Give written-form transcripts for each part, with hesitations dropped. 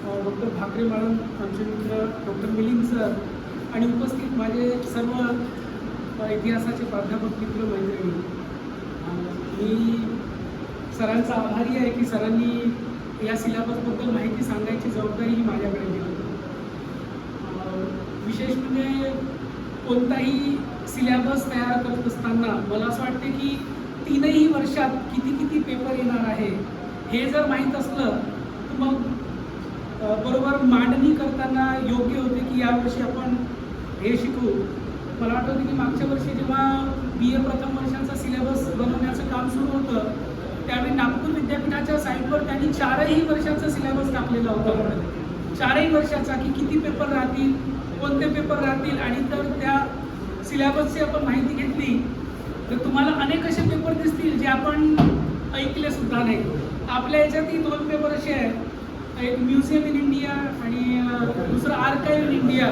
Doctor Bhakare madam, आमचे मित्र doctor Milind sir आणि उपस्थित माझे सर्व इतिहासाचे प्राध्यापक मित्र मैत्रिणी, मी सरांचा आभारी आहे की सरांनी या सिलेबसबद्दल माहिती सांगायची जबाबदारी ही माझ्याकडे दिली. विशेष म्हणजे कोणताही सिलेबस तयार करत असताना मला असं वाटते की 3ही वर्षात किती पेपर येणार आहे हे जर माहीत असलं तर मग बरोबर मांडणी करताना योग्य होते की यावर्षी आपण हे शिकू. मला आठवतं की मागच्या वर्षी जेव्हा BA प्रथम वर्षाचा सिलेबस बनवण्याचं काम सुरू होतं त्यावेळी नागपूर विद्यापीठाच्या साईटवर त्यांनी 4ही वर्षाचा सिलेबस टाकलेला होता. 4ही वर्षाचा की किती पेपर राहतील, कोणते पेपर राहतील, आणि तर त्या सिलेबसची आपण माहिती घेतली तर तुम्हाला अनेक असे पेपर दिसतील जे आपण ऐकले सुद्धा नाही. आपल्या याच्यातही 2 पेपर असे आहेत, एक म्युझियम इन इंडिया आणि दुसरं आर्काईव्ह इन इंडिया.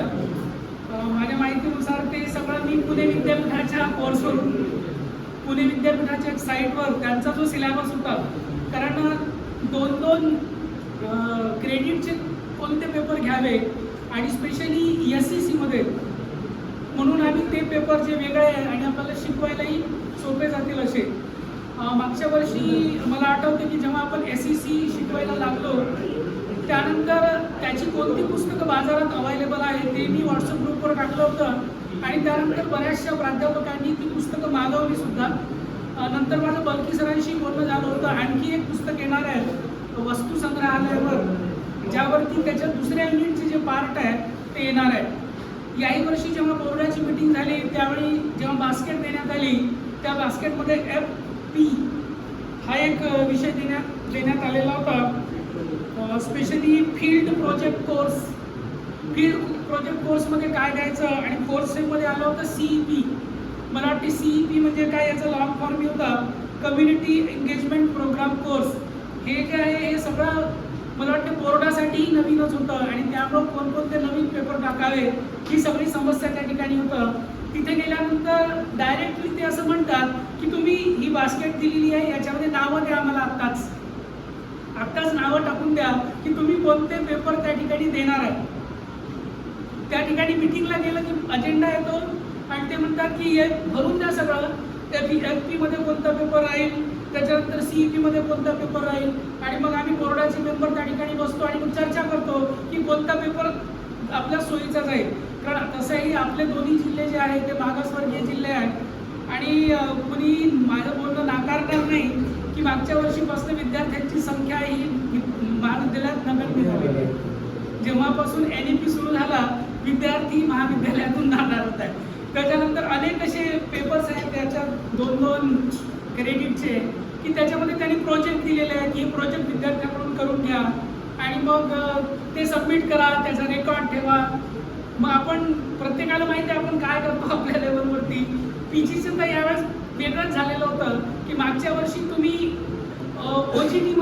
माझ्या माहितीनुसार ते सगळं मी पुणे विद्यापीठाच्या कोर्सवरून, पुणे विद्यापीठाच्या साईटवर त्यांचा जो सिलेबस होता, कारण 2-2 क्रेडिटचे कोणते पेपर घ्यावे आणि स्पेशली SECमध्ये म्हणून आम्ही ते पेपर जे वेगळे आहे आणि आपल्याला शिकवायलाही सोपे जातील असे. मागच्या वर्षी मला आठवते की जेव्हा आपण SEC शिकवायला लागलो त्यानंतर त्याची कोणती पुस्तकं बाजारात अवेलेबल आहे ते मी व्हॉट्सअप ग्रुपवर टाकलं होतं आणि त्यानंतर बऱ्याचशा प्राध्यापकांनी ती पुस्तकं मागवली सुद्धा. नंतर माझं बल्की सरांशी बोलणं झालं होतं, आणखी एक पुस्तक येणार आहे वस्तू संग्रहालयावर, ज्यावरती त्याच्या दुसऱ्या युनिटचे जे पार्ट आहे ते येणार आहे. याही वर्षी जेव्हा बोर्डाची मीटिंग झाली त्यावेळी जेव्हा बास्केट देण्यात आली त्या बास्केटमध्ये FP हा एक विषय देण्यात आलेला होता, specially field project course. Field project कोर्समध्ये काय द्यायचं आणि कोर्स मध्ये आलं होतं CEP. मला वाटते CEP म्हणजे काय, याचा लॉंग फॉर्म होता कम्युनिटी एंगेजमेंट प्रोग्राम कोर्स. हे काय आहे, हे सगळं मला वाटतं बोर्डासाठीही नवीनच होतं आणि त्यामुळं कोणकोणते नवीन पेपर टाकावे ही सगळी समस्या त्या ठिकाणी होतं. तिथे गेल्यानंतर डायरेक्टली ते असं म्हणतात की तुम्ही ही बास्केट दिलेली आहे याच्यामध्ये नावं द्या आम्हाला आत्ताच नावं टाकून द्या की तुम्ही कोणते पेपर त्या ठिकाणी देणार आहे. त्या ठिकाणी मिटिंगला गेलं की अजेंडा येतो आणि ते म्हणतात की हे भरून द्या सगळं, FP मध्ये कोणता पेपर राहील, त्याच्यानंतर CEP मध्ये कोणता पेपर राहील, आणि मग आम्ही बोर्डाचे मेंबर त्या ठिकाणी बसतो आणि मग चर्चा करतो की कोणता पेपर आपल्या सोयीचा जाईल. कारण तसंही आपले दोन्ही जिल्हे जे आहेत ते मागासवर्गीय जिल्हे आहेत आणि कुणी माझं बोलणं नाकारणार नाही की मागच्या वर्षीपासून विद्यार्थ्यांची संख्या ही महाविद्यालयात नगण्य झालेली आहे. जेव्हापासून NEP सुरू झाला विद्यार्थी महाविद्यालयातून जाणार होत आहे. त्याच्यानंतर अनेक असे पेपर्स आहेत त्याच्यात 2-2 क्रेडिटचे की त्याच्यामध्ये त्यांनी प्रोजेक्ट दिलेले आहे की हे प्रोजेक्ट विद्यार्थ्यांकडून करून घ्या आणि मग ते सबमिट करा, त्याचा रेकॉर्ड ठेवा. मग आपण प्रत्येकाला माहिती आहे आपण काय करतो आपल्या लेवलवरती. PGचं तर यावेळेस वेगळंच झालेलं होतं की मागच्या वर्षी तुम्ही OGT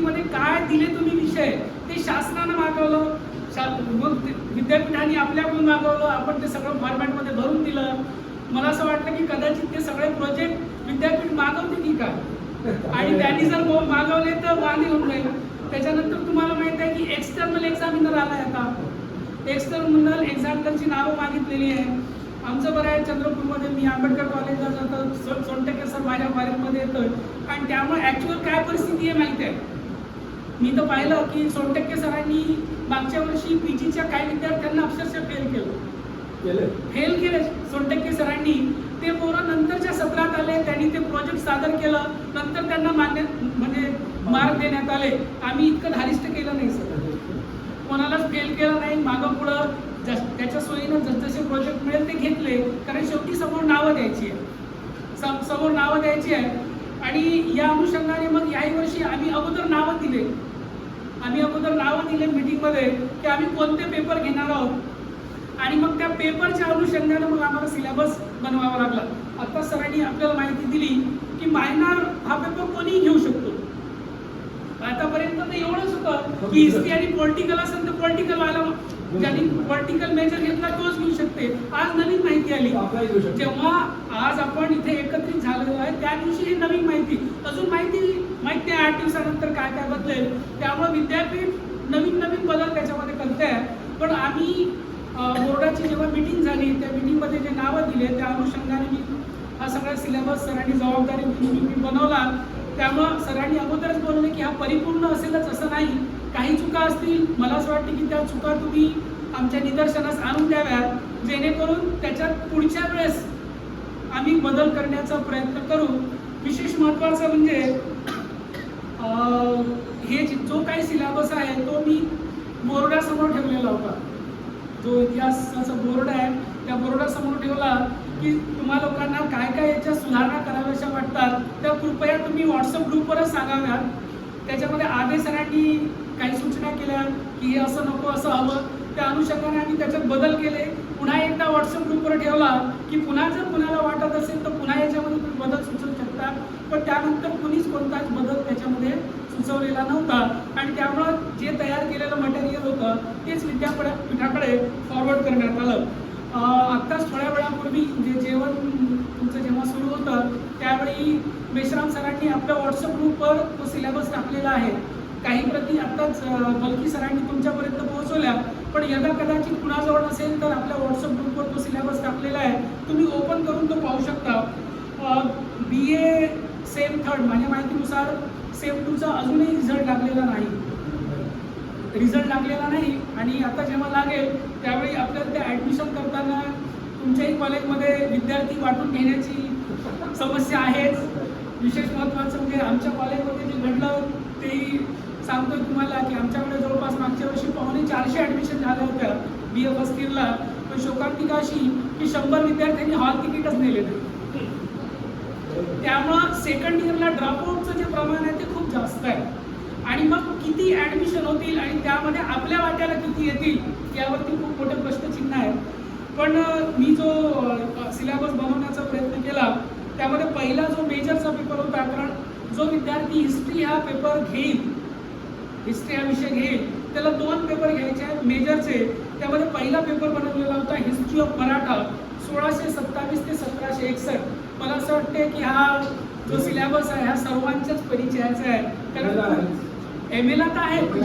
मध्ये काय दिले तुम्ही विषय ते शासनानं मागवलं, मग विद्यापीठाने आपल्याकडून मागवलं, आपण ते सगळं फॉर्मॅटमध्ये भरून दिलं. मला असं वाटतं की कदाचित ते सगळे प्रोजेक्ट विद्यापीठ मागवते की काय, आणि त्यांनी जर मागवले तर वांदे होऊन जाईल. त्याच्यानंतर तुम्हाला माहिती आहे की एक्सटर्नल एक्झामिनर आला आहे. आता एक्सटर्नल एक्झामिनरची नावं मागितलेली आहे. आमचं बरं आहे चंद्रपूरमध्ये, मी आंबेडकर कॉलेजला जातो, सोनटक्के सर माझ्या कॉलेजमध्ये येतं आणि त्यामुळे ॲक्च्युअल काय परिस्थिती आहे माहिती आहे. मी तर पाहिलं की सोनटक्के सरांनी मागच्या वर्षी PGच्या काही विद्यार्थ्यांना अक्षरशः फेल केलं सोनटक्के सरांनी. ते पोरं नंतरच्या सत्रात आले, त्यांनी ते प्रोजेक्ट सादर केलं, नंतर त्यांना मार्क देण्यात आले. आम्ही इतकं धारिष्ट केलं नाही सर, कोणालाच फेल केलं नाही. मागं पुढं त्याच्या सोयीनं जसजसे प्रोजेक्ट मिळेल ते घेतले, कारण शेवटी समोर नावं द्यायची आहे. आणि या अनुषंगाने मग याही वर्षी आम्ही अगोदर नावं दिले मीटिंगमध्ये की आम्ही कोणते पेपर घेणार आहोत आणि मग त्या पेपरच्या अनुषंगाने मग आम्हाला सिलेबस बनवावा लागला. आता सरांनी आपल्याला माहिती दिली की मायनर हा पेपर कोणीही घेऊ शकतो. आतापर्यंत तर एवढंच होतं की हिस्ट्री आणि पॉलिटिकल असेल तर पॉलिटिकल व्हायला ज्यांनी पॉलिटिकल मेजर घेतला तोच घेऊ शकते. आज नवीन माहिती आली, जेव्हा आज आपण इथे एकत्रित झालेलो आहे त्या दिवशी ही नवीन माहिती, अजून माहित नाही 8 दिवसानंतर काय काय बदलेल. त्यामुळे विद्यापीठ नवीन नवीन बदल त्याच्यामध्ये करते आहे. पण आम्ही बोर्डाची जेव्हा मीटिंग झाली त्या मीटिंगमध्ये जे नावं दिले त्या अनुषंगाने मी हा सगळा सिलेबस सरांनी जबाबदारी मी बनवला. त्यामुळं सरांनी अगोदरच बोलले की हा परिपूर्ण असेलच असं नाही, काही चुका असतील. मला असं वाटतं की त्या चुका तुम्ही आमच्या निदर्शनास आणून द्याव्यात, जेणेकरून त्याच्यात पुढच्या वेळेस आम्ही बदल करण्याचा प्रयत्न करू. विशेष महत्त्वाचं म्हणजे हे जो काही सिलेबस आहे तो मी बोर्डासमोर ठेवलेला होता. जो इतिहासाचा बोर्ड आहे त्या बोर्डासमोर ठेवला की तुम्हा लोकांना काय काय याच्या सुधारणा कराव्याशा वाटतात त्या कृपया तुम्ही व्हॉट्सअप ग्रुपवरच सांगाव्यात. त्याच्यामध्ये आधे सरांनी काही सूचना केल्या की हे असं नको असं हवं, त्या अनुषंगाने आम्ही त्याच्यात बदल केले. पुन्हा एकदा व्हॉट्सअप ग्रुपवर ठेवला की पुन्हा जर कुणाला वाटत असेल तर पुन्हा याच्यामध्ये तुम्ही बदल सुचवू शकता. पण त्यानंतर कुणीच कोणताच बदल त्याच्यामध्ये सुचवलेला नव्हता आणि त्यामुळं जे तयार केलेलं मटेरियल होतं तेच विद्यापीठाकडे फॉरवर्ड करण्यात आलं. आत्ताच थोड्या वेळापूर्वी जे जेवण तुमचं जेव्हा सुरू होतं त्यावेळी मेश्राम सरांनी आपल्या व्हॉट्सअप ग्रुपवर तो सिलेबस टाकलेला आहे. काही प्रती आत्ताच बल्की सरांनी तुमच्यापर्यंत पोहोचवल्या, पण यदा कदाचित कुणाजवळ नसेल तर आपल्या व्हॉट्सअप ग्रुपवर तो सिलेबस टाकलेला आहे, तुम्ही ओपन करून तो पाहू शकता. BA सेम 3rd माझ्या माहितीनुसार सेम 2चा अजूनही रिझल्ट लागलेला नाही आणि आता जेव्हा लागेल त्यावेळी आपल्याला ते ॲडमिशन करताना तुमच्याही कॉलेजमध्ये विद्यार्थी वाटून घेण्याची समस्या आहेच. विशेष महत्त्वाचं म्हणजे आमच्या कॉलेजमध्ये जे घडलं तेही सांगतो तुम्हाला की आमच्याकडे जवळपास मागच्या वर्षी 450 ॲडमिशन झाल्या होत्या BA फर्स्ट इयरला. पण शोकांतिका अशी की 100 विद्यार्थ्यांनी हॉल तिकीटच नेले नाही. त्यामुळं सेकंड इयरला ड्रॉपआउटचं जे प्रमाण आहे ते खूप जास्त आहे आणि मग किती ॲडमिशन होतील आणि त्यामध्ये आपल्या वाट्याला किती येतील यावरती खूप मोठे प्रश्नचिन्ह आहे. पण मी जो सिलेबस बनवण्याचा प्रयत्न केला त्यामध्ये पहिला जो मेजरचा पेपर होता, कारण जो विद्यार्थी हिस्ट्री हा पेपर घेईल, हिस्ट्री हा विषय घेईल त्याला 2 पेपर घ्यायचे आहेत मेजरचे. त्यामध्ये पहिला पेपर बनवलेला होता हिस्ट्री ऑफ मराठा 1627 ते 1761. मला असं वाटतं की हा जो सिलेबस आहे हा सर्वांच्याच परिचयाचा आहे. कारण MA ला तर आहे, पण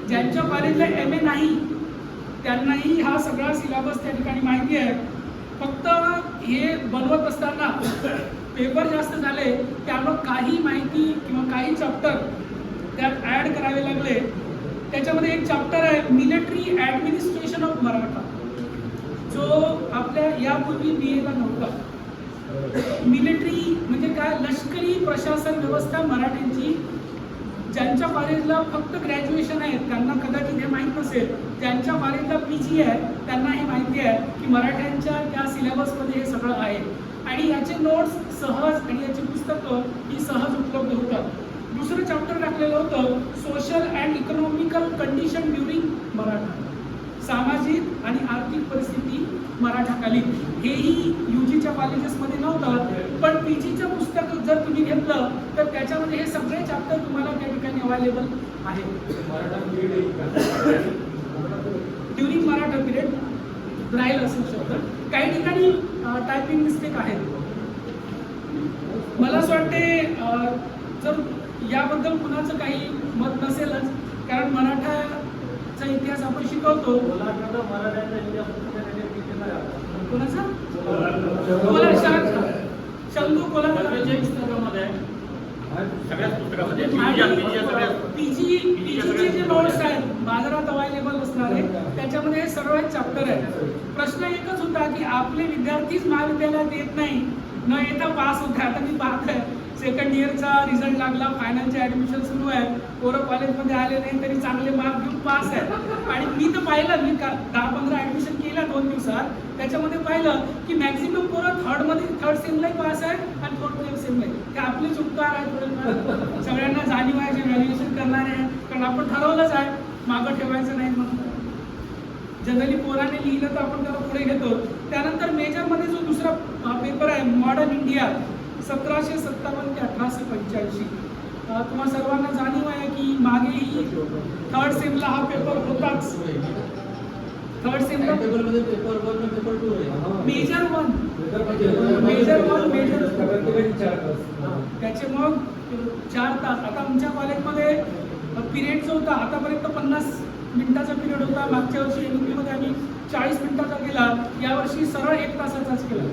ज्यांच्या कॉलेजला MA नाही त्यांनाही हा सगळा सिलेबस त्या ठिकाणी माहिती आहे. फक्त हे बनवत असताना पेपर जास्त झाले त्यामुळे काही माहिती किंवा काही चॅप्टर त्यात ॲड करावे लागले. त्याच्यामध्ये एक चॅप्टर आहे मिलिटरी ॲडमिनिस्ट्रेशन ऑफ मराठा, जो आपल्या यापूर्वी BA ला नव्हता. मिलिटरी म्हणजे काय, लष्करी प्रशासन व्यवस्था मराठ्यांची. ज्यांच्या कॉलेजला फक्त ग्रॅज्युएशन आहे त्यांना कदाचित हे माहीत नसेल, ज्यांच्या कॉलेजला PG आहे त्यांना हे माहिती आहे की मराठ्यांच्या त्या सिलेबसमध्ये हे सगळं आहे आणि याचे नोट्स सहज आणि याची पुस्तकं ही सहज उपलब्ध होतात. दुसरं चॅप्टर टाकलेलं होतं social and economical condition during Maratha, सामाजिक आणि आर्थिक परिस्थिती मराठाकालीन. हेही UGच्या कॉलेजेसमध्ये नव्हतं, पण PGचं पुस्तक जर तुम्ही घेतलं तर त्याच्यामध्ये हे सगळे चॅप्टर तुम्हाला त्या ठिकाणी अवेलेबल आहे. ड्युरिंग मराठा पिरियड राहील असं शब्द. काही ठिकाणी टायपिंग मिस्टेक आहे. मला असं वाटते जर याबद्दल कुणाचं काही मत नसेलच, कारण मराठाचा इतिहास आपण शिकवतो. कोणाचा? शंभू कोल्हापूरच्या पुस्तकामध्ये PGचे जे नोट्स आहेत बाजारात अवेलेबल असणारे त्याच्यामध्ये हे सर्व चॅप्टर आहे. प्रश्न एकच होता की आपले विद्यार्थीच महाविद्यालयात येत नाही, न येता पास होते. आता मी पाहतोय सेकंड इयरचा रिझल्ट लागला, फायनलचे ॲडमिशन सुरू आहे, पोरं कॉलेजमध्ये आले नाही तरी चांगले मार्क घेऊन पास आहे. आणि मी तर पाहिलं, मी 10-15 ॲडमिशन केल्या 2 दिवसात, त्याच्यामध्ये पाहिलं की मॅक्झिमम पोरं थर्ड सेमलाही पास आहे आणि 4th सेमलाही. ते आपलेच उपकार आहे थोडे, सगळ्यांना जाणीव आहे, जे व्हॅल्युएशन करणारे आहे. कारण आपण ठरवलंच आहे मागं ठेवायचं नाही म्हणून. जनरली पोराने लिहिलं तर आपण त्याला पुढे घेतो. त्यानंतर मेजरमध्ये जो दुसरा पेपर आहे मॉडर्न इंडिया 1757 ते 1885. तुम्हा सर्वांना जाणीव आहे की मागेही 3rd सेमला हा पेपर होताच. थर्ड सेमला टेबलमध्ये पेपर 1 आणि पेपर 2 आहे. मेजर 1 त्याचे मग 4 तास. आता आमच्या कॉलेजमध्ये पिरियड जो होता आतापर्यंत 50 मिनिटाचा पिरियड होता. मागच्या वर्षी NUP मध्ये आम्ही 40 मिनिटाचा केला. यावर्षी सरळ 1 तासाचाच केला.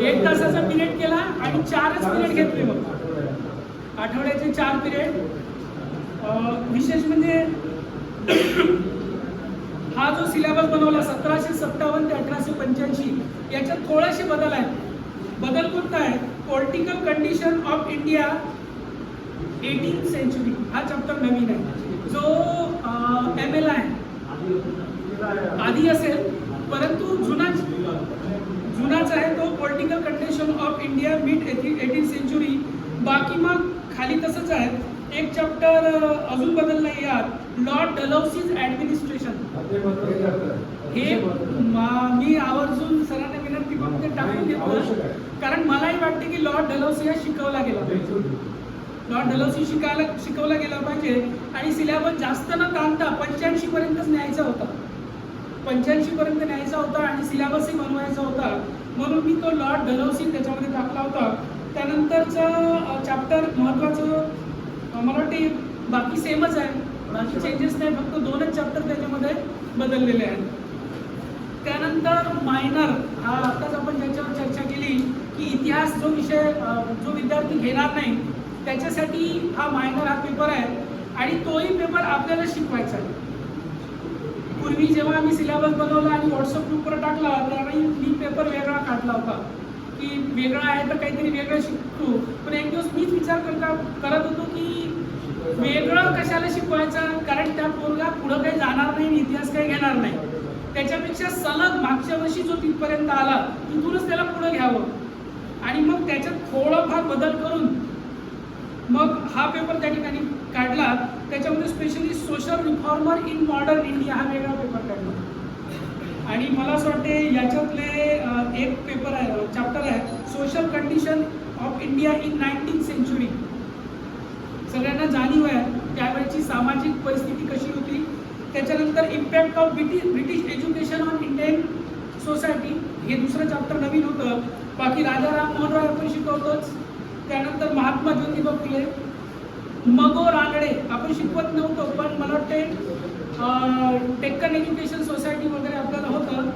1 तासाचा पिरियड केला आणि 4च पिरियड घेतले. मग आठवड्याचे 4 पिरियड. विशेष म्हणजे हा जो सिलेबस बनवला 1757 ते 1885 याच्यात थोडेसे बदल आहेत. बदल कोणता आहे? Political condition of India 18th century हा चॅप्टर नवीन आहे. जो ML आहे आधी असेल परंतु जुनाच आहे तो. Political condition of India mid 18th century. बाकी मग खाली तसंच आहे. एक चॅप्टर अजून बदललं आहे यात, लॉर्ड डलहौसीज ॲडमिनिस्ट्रेशन. हे मी आवर्जून सरांना विनंती करून ते टाकून घेतलं, कारण मलाही वाटते की लॉर्ड डलहौसी हा शिकवला गेला पाहिजे. लॉर्ड डलहौसी शिकवला गेला पाहिजे आणि सिलेबस जास्त न ताणता 85 पर्यंतच न्यायचा होता. 85 पर्यंत न्यायचा होता आणि सिलेबसही बनवायचा होता. म्हणून मी तो लॉर्ड डलहौसी त्याच्यामध्ये टाकला होता. त्यानंतरचं चॅप्टर महत्त्वाचं मला वाटते बाकी सेमच आहे, बाकी चेंजेस नाही, फक्त 2च चॅप्टर त्याच्यामध्ये बदललेले आहेत. त्यानंतर मायनर हा आत्ताच आपण ज्याच्यावर चर्चा केली की इतिहास जो विषय जो विद्यार्थी घेणार नाही त्याच्यासाठी हा मायनर हा पेपर आहे आणि तोही पेपर आपल्याला शिकवायचा आहे. पूर्वी जेव्हा आम्ही सिलेबस बनवला आणि व्हॉट्सअप ग्रुपवर टाकला त्यावेळी मी पेपर वेगळा काढला होता की वेगळा आहे तर काहीतरी वेगळं शिकतो. पण एक दिवस मीच विचार करत होतो की वेगळं कशाला शिकवायचं, कारण त्या पोरगा पुढं काही जाणार नाही, इतिहास काही घेणार नाही. त्याच्यापेक्षा सलग मागच्या वर्षी जो तिथपर्यंत आला तिथूनच त्याला पुढं घ्यावं आणि मग त्याच्यात थोडाफार बदल करून मग हा पेपर त्या ठिकाणी काढला. त्याच्यामध्ये specially social reformer in modern India हा वेगळा पेपर काढला. आणि मला असं वाटते याच्यातले एक पेपर आहे, चॅप्टर आहे social condition of India in 19th century. सगळ्यांना जाणीव आहे त्यावेळची सामाजिक परिस्थिती कशी होती. त्याच्यानंतर impact of British education on Indian society हे दुसरं चॅप्टर नवीन होतं. बाकी राजा राममोहन रॉय आपण शिकवतोच. त्यानंतर महात्मा ज्योतिबा फुले, मगो रानडे आपण शिकवत नव्हतो, पण मला वाटते डेक्कन एज्युकेशन सोसायटी वगैरे आपल्याला होतं.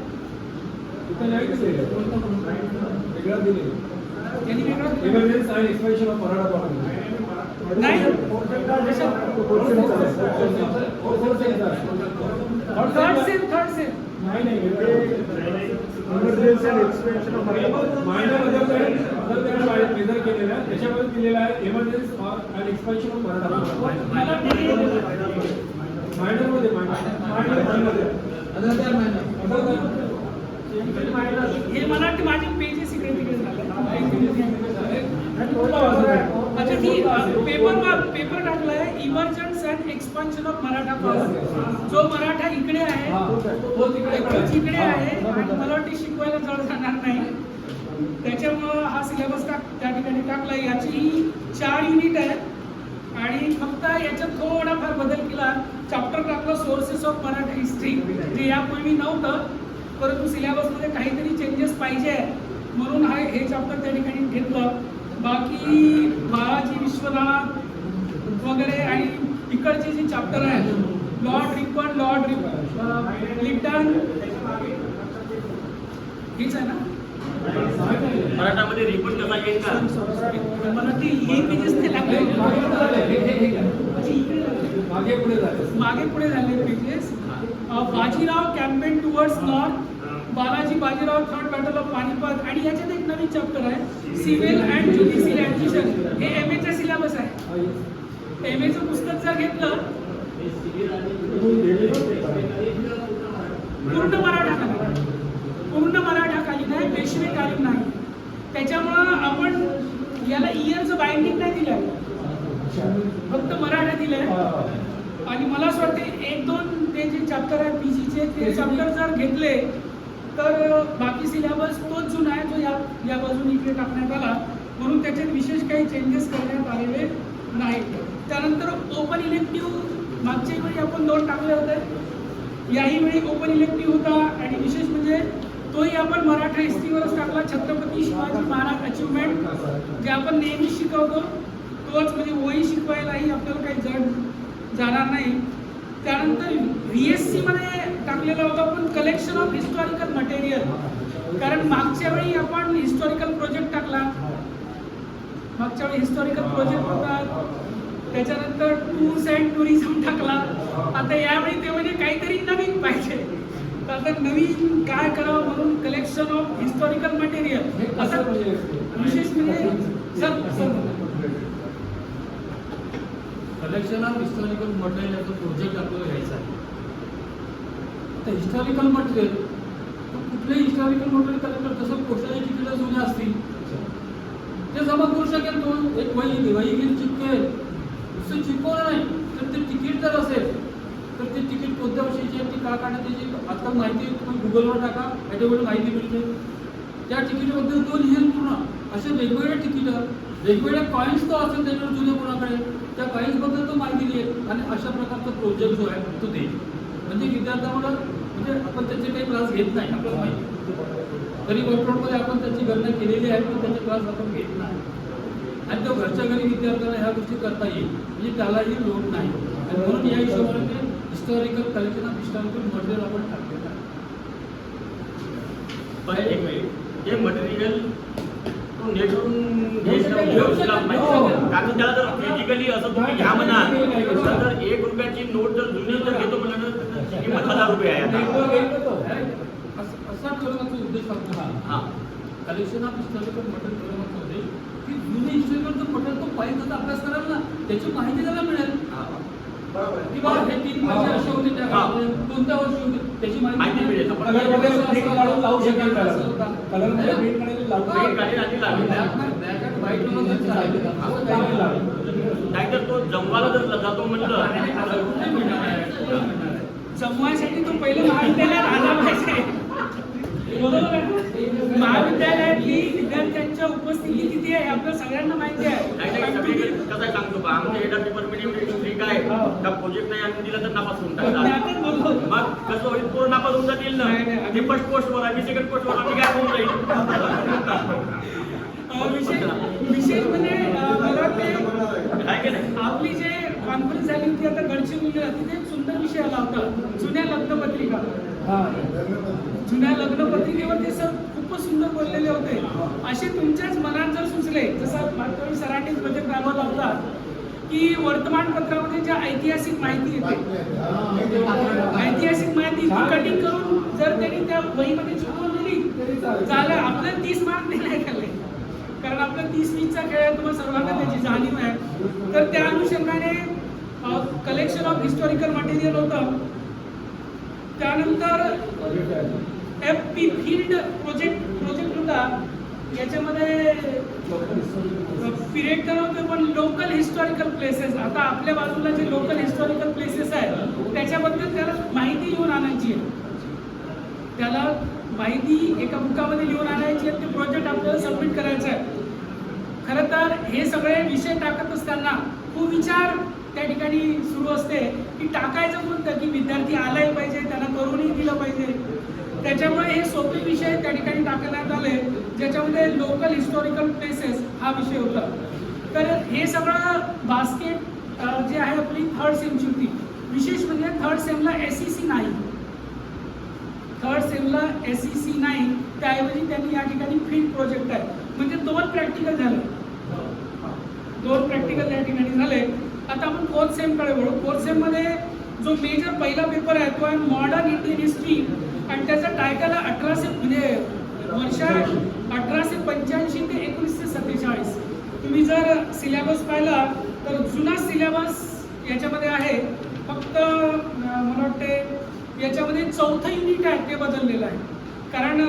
नाही थर्ड सेम त्याच्यामध्ये दिलेला आहे emergency and expansion of Maratha. मायनरमध्ये हे मला वाटतं माझे पेजेस इकडे तिकडे झाले. अच्छा ठीक, पेपर टाकलाय emergence and expansion of Maratha college. जो मराठा इकडे आहे तोच इकडे आहे आणि मला वाटते शिकवायला जड जाणार नाही. त्याच्यामुळं हा सिलेबस त्या ठिकाणी टाकला. याची 4 युनिट आहेत आणि फक्त याच्यात थोडाफार बदल केला. चॅप्टर टाकलं सोर्सेस ऑफ मराठा हिस्ट्री, जे यापूर्वी नव्हतं, परंतु सिलेबसमध्ये काहीतरी चेंजेस पाहिजे म्हणून हे चॅप्टर त्या ठिकाणी घेतलं. बाकी बाळाजी विश्वनाथ वगैरे आणि इकडचे जे चॅप्टर आहेत लॉर्ड लिप्टन हेच आहे ना. मराठामध्ये रिपोर्ट कसा येईल का? मला ते हे पेजेस ते लागले मागे पुढे झाले pages. Bajirao campaign towards north, Bajirao third battle of Panipat. आणि याच्यात एक नवीन चॅप्टर आहे सिव्हिल अँड ज्युडिशियल ॲडमिशन. हे MA चा सिलेबस आहे. MA चं पुस्तक जर घेतलं पूर्ण मराठाकालीन आहे, पेशवेकालीन नाही. त्याच्यामुळं आपण याला इयरचं बाइंडिंग नाही दिलं, फक्त मराठा दिलंय. आणि मला असं वाटतं 1-2 ते जे चॅप्टर आहे PGचे ते चॅप्टर जर घेतले तर बाकी सिलेबस तोच जुना आहे जो या बाजूने इकडे टाकण्यात आला. म्हणून त्याच्यात विशेष काही चेंजेस करण्यात आलेले नाही. त्यानंतर ओपन इलेक्टिव्ह मागच्या वेळी आपण 2 टाकले होते. याही वेळी ओपन इलेक्टिव्ह होता आणि विशेष म्हणजे तोही आपण मराठा हिस्ट्रीवरच टाकला. छत्रपती शिवाजी महाराज अचिव्हमेंट जे आपण नेहमी शिकवतो तोच, म्हणजे वही शिकवायलाही आपल्याला काही जड जाणार नाही. त्यानंतर VSC मध्ये टाकलेला होता आपण कलेक्शन ऑफ हिस्टॉरिकल मटेरियल, कारण मागच्या वेळी आपण हिस्टॉरिकल प्रोजेक्ट टाकला, मागच्या वेळी हिस्टॉरिकल प्रोजेक्ट होता. त्याच्यानंतर टूर्स अँड टुरिझम टाकला. आता यावेळी ते म्हणजे काहीतरी नवीन पाहिजे, तर आता नवीन काय करावं म्हणून कलेक्शन ऑफ हिस्टॉरिकल मटेरियल असं विशेष म्हणजे sir collection of historical material याचा प्रोजेक्ट आपल्याला घ्यायचा आहे. आता हिस्टॉरिकल मटेरियल कुठलेही हिस्टॉरिकल मटेरियल कलेक्ट, जसं पोस्टाची तिकीटं जुने असतील ते जमा करू शकेल तो. एक वही घेऊन चिपकेल, नुसतं चिपकवलं नाही तर ते तिकीट जर असेल तर ते तिकीट कोणत्या वर्षाची आहे, ती का काढण्यात त्याची आजकाल माहिती तुम्ही गुगलवर टाका, याच्यावर माहिती मिळते. त्या तिकीटबद्दल तो लिहिल पूर्ण. असे वेगवेगळे तिकीटं, वेगवेगळे कॉईन्स तो असेल त्याच्यावर जुने कोणाकडे, त्या कॉईन्सबद्दल तो माहिती देईल आणि अशा प्रकारचा प्रोजेक्ट जो आहे तो देईल. म्हणजे विद्यार्थ्यांना म्हणजे आपण त्याचे काही क्लास घेत नाही आपल्याला माहिती, तरी वर्कआउटमध्ये आपण त्याची गणना केलेली आहे, पण त्याचे क्लास आपण घेत नाही. आणि तो घरच्या घरी विद्यार्थ्यांना ह्या गोष्टी करता येईल, म्हणजे त्यालाही लोड नाही. आणि म्हणून या हिशोबाने ते historical collection of historical material आपण टाकलेलं आहे. पण एक मिनिट, हे मटेरियल तो नेटवरून कारण त्याला जर फिजिकली असं तुम्ही घ्या म्हणा तर 1 रुपयाची नोट जर जुनी जर घेतो म्हणलं तर त्याची किंमत 1000 रुपये आहे आता. असा ठरवण्याचा उद्देश होता हा. कलेक्शन ऑफ हिस्टॉरिकल मटेरियल ठरवण्याचा उद्देश की जुने हिस्टॉरिकल मटेरियल तो पाहिजे त्याचा अभ्यास करायला ना, त्याची माहिती त्याला मिळेल की बाबा हे 3 वर्ष असे होते, त्या काळामध्ये कोणत्या वर्षी होते त्याची माहिती मिळेल. कलरमध्ये प्रिंट काढून लावू शकेल त्याला. कलरमध्ये प्रिंट काढून लावू प्रिंट काढेल आणि लावेल. नाहीतर तो जमवायला जर जातो म्हणलं जमवायसाठी तो पहिले महाविद्यालयात आला पाहिजे. बरोबर आहे. महाविद्यालयातली विद्यार्थ्यांच्या उपस्थिती किती आहे आपल्या सगळ्यांना माहिती आहे. कसं सांगतो का आमच्या एका डिपार्टमेंट एवढी स्ट्रिक आहे का प्रोजेक्ट नाही आम्ही दिला तर नापास होऊन टाकतात. मग कसं होईल, पूर्ण नापास होऊन जातील ना. ते फर्स्ट पोस्टवर आहे, मी सेकंड पोस्टवर आम्ही काय होऊन जाईल. विशेष म्हणजे मला वाटते आहे की नाही. आपली जे कॉन्फरन्स झाली होती आता गडचिरोलीला, तिथे एक सुंदर विषय आला होता, जुन्या लग्नपत्रिका. जुन्या लग्नपत्रिकेवर ते सर खूपच सुंदर बोललेले होते. असे तुमच्याच मनात जर सुचले, जसं मागच्या सरांनी प्रोजेक्ट राबवला होता की वर्तमानपत्रामध्ये ज्या ऐतिहासिक माहिती येते, ऐतिहासिक माहिती कटिंग करून जर त्यांनी त्या वहीमध्ये चिपकून दिली झालं, आपल्याला 30 मार्क नाही खाल्ले, कारण आपला 30-20चा खेळ आहे, तुम्हाला सर्वांना त्याची जाणीव आहे. तर त्या अनुषंगाने कलेक्शन ऑफ हिस्टॉरिकल मटेरियल होतं. त्यानंतर FP फील्ड प्रोजेक्ट होता. याच्यामध्ये पिरियड होते पण लोकल हिस्टॉरिकल प्लेसेस. आता आपल्या बाजूला जे लोकल हिस्टॉरिकल प्लेसेस आहेत त्याच्याबद्दल त्याला माहिती लिहून आणायची आहे. त्याला माहिती एका बुकामध्ये लिहून आणायची आहे. ते प्रोजेक्ट आपल्याला सबमिट करायचं आहे. खरं तर हे सगळे विषय टाकत असताना खूप विचार त्या ठिकाणी सुरू असते की टाकायचं कोणतं, की विद्यार्थी आलाही पाहिजे, त्यांना करूनही दिलं पाहिजे. त्याच्यामुळे हे सोपे विषय त्या ठिकाणी टाकण्यात आले, ज्याच्यामध्ये लोकल हिस्टॉरिकल प्लेसेस हा विषय होता. तर हे सगळं बास्केट जे आहे आपली 3rd सेमची होती. विशेष म्हणजे 3rd सेमला SEC नाही, 3rd सेमला SEC नाही, त्याऐवजी त्यांनी या ठिकाणी फील्ड प्रोजेक्ट आहे, म्हणजे 2 प्रॅक्टिकल झाले, 2 प्रॅक्टिकल या ठिकाणी झाले. आता आपण 4th सेमकडे वळू. 4th सेममध्ये जो मेजर पहिला पेपर आहे तो आहे मॉडर्न इंडियन हिस्ट्री आणि त्याचा टायटल आहे 1885 ते 1947. तुम्ही जर सिलेबस पाहिला तर जुना सिलेबस याच्यामध्ये आहे, फक्त मला वाटते याच्यामध्ये 4थं युनिट आहे ते बदललेलं आहे, कारण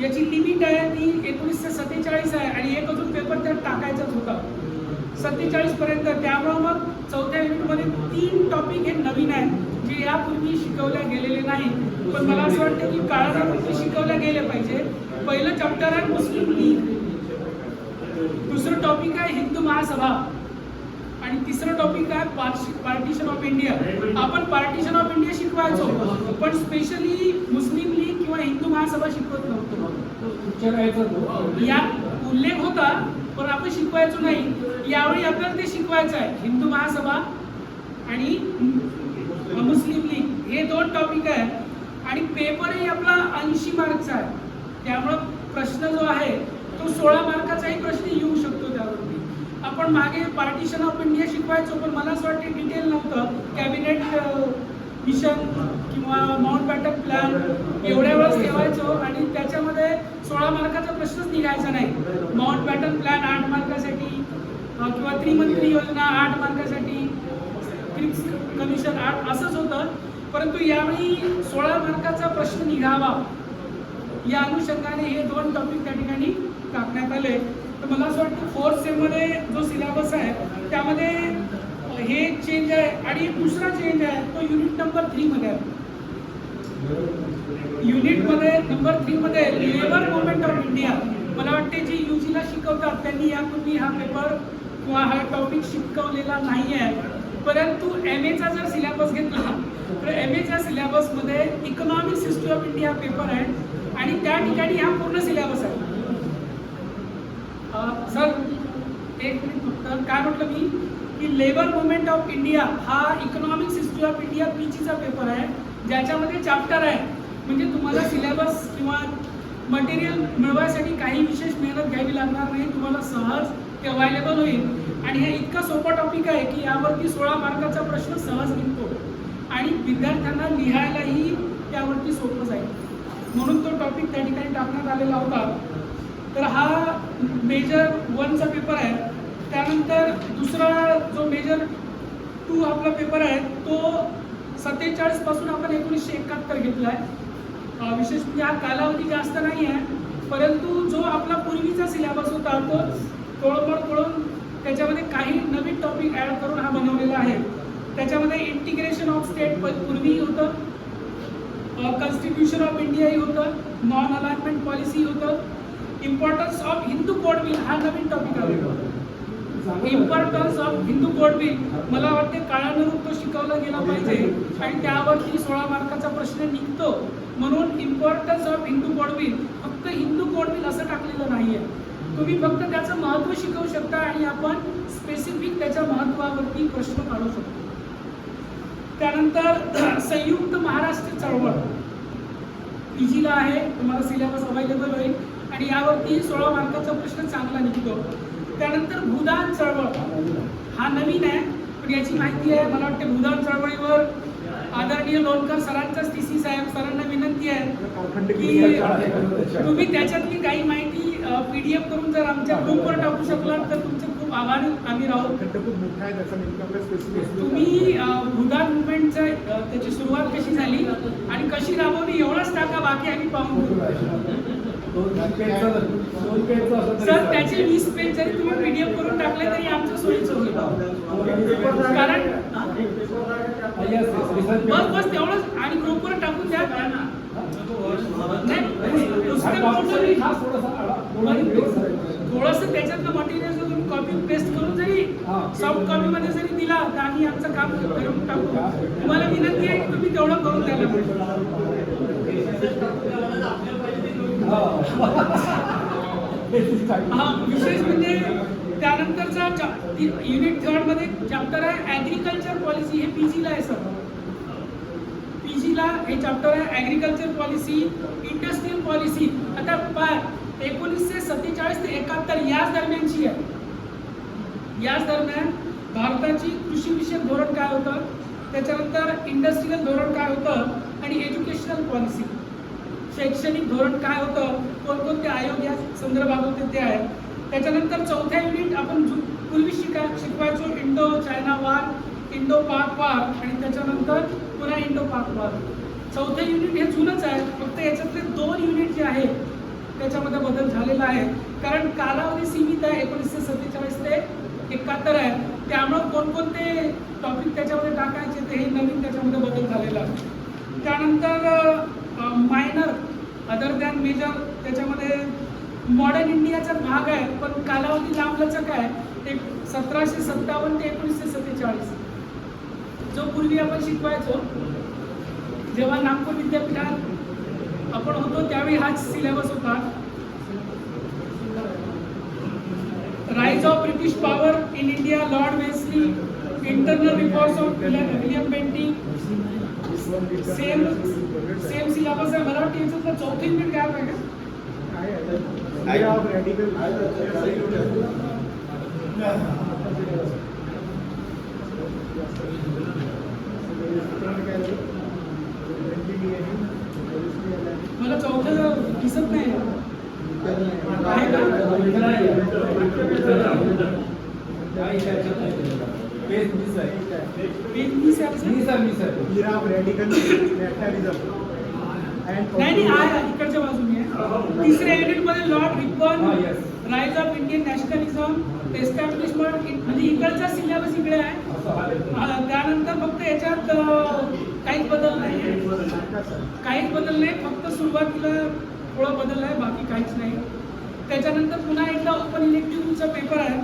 याची लिमिट आहे ती 1947 आहे आणि एक अजून पेपर त्यात टाकायचाच होता 47 पर्यंत. त्यामुळं मग 4थ्या युनिटमध्ये 3 टॉपिक हे नवीन आहेत जे यापूर्वी शिकवल्या गेलेले नाही, पण मला असं वाटतं की काळानुसार शिकवल्या गेले पाहिजे. पहिलं चॅप्टर आहे मुस्लिम लीग, दुसरं टॉपिक आहे हिंदू महासभा आणि आणि तिसरं टॉपिक आहे पार्टिशन ऑफ इंडिया. आपण पार्टिशन ऑफ इंडिया शिकवायचो, पण स्पेशली मुस्लिम लीग किंवा हिंदू महासभा शिकवत नव्हतो. यात उल्लेख होता पण आपण शिकवायचो नाही. यावेळी आपल्याला ते शिकवायचं आहे. हिंदू महासभा आणि मुस्लिम लीग हे 2 टॉपिक आहे आणि पेपरही आपला 80 मार्कचा आहे. त्यामुळं प्रश्न जो आहे तो 16 मार्काचाही प्रश्न येऊ शकतो त्यावरती. आपण मागे पार्टिशन ऑफ इंडिया शिकवायचो, पण मला असं वाटतं डिटेल नव्हतं. कॅबिनेट मिशन किंवा माउंटबॅटन प्लॅन एवढ्या वेळेस ठेवायचो आणि त्याच्यामध्ये 16 मार्काचा प्रश्नच निघायचा नाही. माउंटबॅटन प्लॅन 8 मार्कासाठी किंवा त्रिमंत्री योजना 8 मार्कासाठी, क्रिप्स कमिशन 8 असंच होतं. परंतु यावेळी 16 मार्काचा प्रश्न निघावा या अनुषंगाने हे 2 टॉपिक त्या ठिकाणी टाकण्यात आले. तर मला असं वाटतं 4th सेममध्ये जो सिलेबस आहे त्यामध्ये हे चेंज आहे. आणि दुसरा चेंज आहे तो युनिट नंबर 3 मध्ये आहे. युनिटमध्ये नंबर 3 मध्ये लेबर मुवमेंट ऑफ इंडिया. मला वाटते जे UGला शिकवतात त्यांनी यापूर्वी हा पेपर किंवा हा टॉपिक शिकवलेला नाही आहे. परंतु MAचा जर सिलेबस घेतला तर MAच्या सिलेबसमध्ये economic history of India paper आहे आणि त्या ठिकाणी हा पूर्ण सिलेबस आहे. सर एक मिनिट फक्त, काय म्हटलं मी की लेबर मुवमेंट ऑफ इंडिया हा इकॉनॉमिक हिस्ट्री ऑफ इंडिया PGचा पेपर आहे, ज्याच्यामध्ये चॅप्टर आहे. म्हणजे तुम्हाला सिलेबस किंवा मटेरियल मिळवायसाठी काही विशेष मेहनत घ्यावी लागणार नाही. तुम्हाला सहज ते अवेलेबल होईल आणि हे इतका सोपा टॉपिक आहे की यावरती 16 मार्काचा प्रश्न सहज निघतो आणि विद्यार्थ्यांना लिहायलाही त्यावरती सोपं जाईल. म्हणून तो टॉपिक त्या ठिकाणी टाकण्यात आलेला होता. तर हा मेजर 1चा पेपर आहे. त्यानंतर दुसरा जो मेजर 2 आपला पेपर आहे तो 47 पासून आपण 1971 घेतला आहे. विशेष म्हणजे हा कालावधी जास्त नाही आहे, परंतु जो आपला पूर्वीचा सिलेबस होता तो तोडमोड करून त्याच्यामध्ये काही नवीन टॉपिक ॲड करून हा बनवलेला आहे. त्याच्यामध्ये इंटिग्रेशन ऑफ स्टेट पूर्वी होतं, कॉन्स्टिट्यूशन ऑफ इंडियाही होतं, नॉन अलाइनमेंट पॉलिसी होतं, importance of Hindu code bill हा नवीन टॉपिक आहे. Importance of Hindu code bill मला वाटते काळानुरूप तो शिकवला गेला पाहिजे आणि त्यावरती 16 मार्काचा प्रश्न निघतो. म्हणून importance of Hindu code bill, फक्त हिंदू कोड बिल असं टाकलेलं नाही आहे. तुम्ही फक्त त्याचं महत्त्व शिकवू शकता आणि आपण स्पेसिफिक त्याच्या महत्त्वावरती प्रश्न काढू शकतो. त्यानंतर संयुक्त महाराष्ट्र चळवळ PGला आहे, तुम्हाला सिलेबस अवेलेबल होईल आणि यावरती 16 मार्काचा प्रश्न चांगला निघतो. त्यानंतर भूदान चळवळ हा नवीन आहे, पण याची माहिती आहे मला वाटते भूदान चळवळीवर आदरणीय लोणकर सरांचाच TC साहेब सरांना विनंती आहे की तुम्ही त्याच्यातली काही माहिती PDF करून जर आमच्या ग्रुपवर टाकू शकलात तर तुमचे खूप आभारी आम्ही राहू. तुम्ही भूदान मुवमेंटचं त्याची सुरुवात कशी झाली आणि कशी राबवली एवढंच टाका, बाकी आम्ही पाहून घेऊ. सर त्याचे 20 पेज जरी तुम्ही PDF करून टाकले तरी आमचं सोयीचं होईल. कारण बस तेवढंच आणि ग्रुपवर टाकून द्या. थोडंसं त्याच्यातलं मटेरियल तुम्ही कॉपी पेस्ट करून जरी सॉफ्ट कॉपी मध्ये जरी दिला तर आम्ही आमचं काम करून टाकू. तुम्हाला विनंती आहे की तुम्ही तेवढं करून द्यायला विशेष म्हणजे त्यानंतरचा युनिट 3 मध्ये चॅप्टर आहे ऍग्रिकल्चर पॉलिसी. हे PGला आहे सर. PGला हे चॅप्टर आहे ऍग्रिकल्चर पॉलिसी, इंडस्ट्रियल पॉलिसी. आता 1947 ते 71 याच दरम्यानची आहे. याच दरम्यान भारताची कृषीविषयक धोरण काय होतं, त्याच्यानंतर इंडस्ट्रियल धोरण काय होतं आणि एज्युकेशनल पॉलिसी शैक्षणिक धोरण काय होतं, कोणकोणते आयोग या संदर्भात होते ते आहे. त्याच्यानंतर 4थ्या युनिट आपण पूर्वी शिकवायचो इंडो चायना वार, इंडो पाक वार आणि त्याच्यानंतर पुन्हा इंडो पाक वार. 4थं युनिट हे जुनंच आहे, फक्त याच्यातले 2 युनिट जे आहे त्याच्यामध्ये बदल झालेला आहे. कारण कालावधी सीमित आहे, 1947 ते 71 आहे. त्यामुळं कोणकोणते टॉपिक त्याच्यामध्ये टाकायचे ते हे नवीन त्याच्यामध्ये बदल झालेला आहे. त्यानंतर मायनर अदर दॅन मेजर त्याच्यामध्ये मॉडर्न इंडियाचाच भाग आहे, पण कालावधी लांबलचक आहे. ते 1757 ते 1947 जो पूर्वी आपण शिकवायचो, जेव्हा नागपूर विद्यापीठात आपण होतो त्यावेळी हाच सिलेबस होता. Rise of British power in India, Lord Wellesley, internal reports of William Bentinck, same syllabus आहे. मला वाटतं याच्यातलं 4थी मिनिट काय आहे का? मला 4थं दिसत नाही आहे का? पेज नाही आहे इकडच्या बाजूने आहे. तिसऱ्या युनिट मध्ये Lord Ripon, rise of Indian nationalism, establishment, म्हणजे इकडचा सिलेबस इकडे आहे. त्यानंतर फक्त याच्यात काहीच बदल नाही, फक्त सुरुवातीला थोडं बदल आहे, बाकी काहीच नाही. त्याच्यानंतर पुन्हा एकदा ओपन इलेक्टिव्हचा पेपर आहे.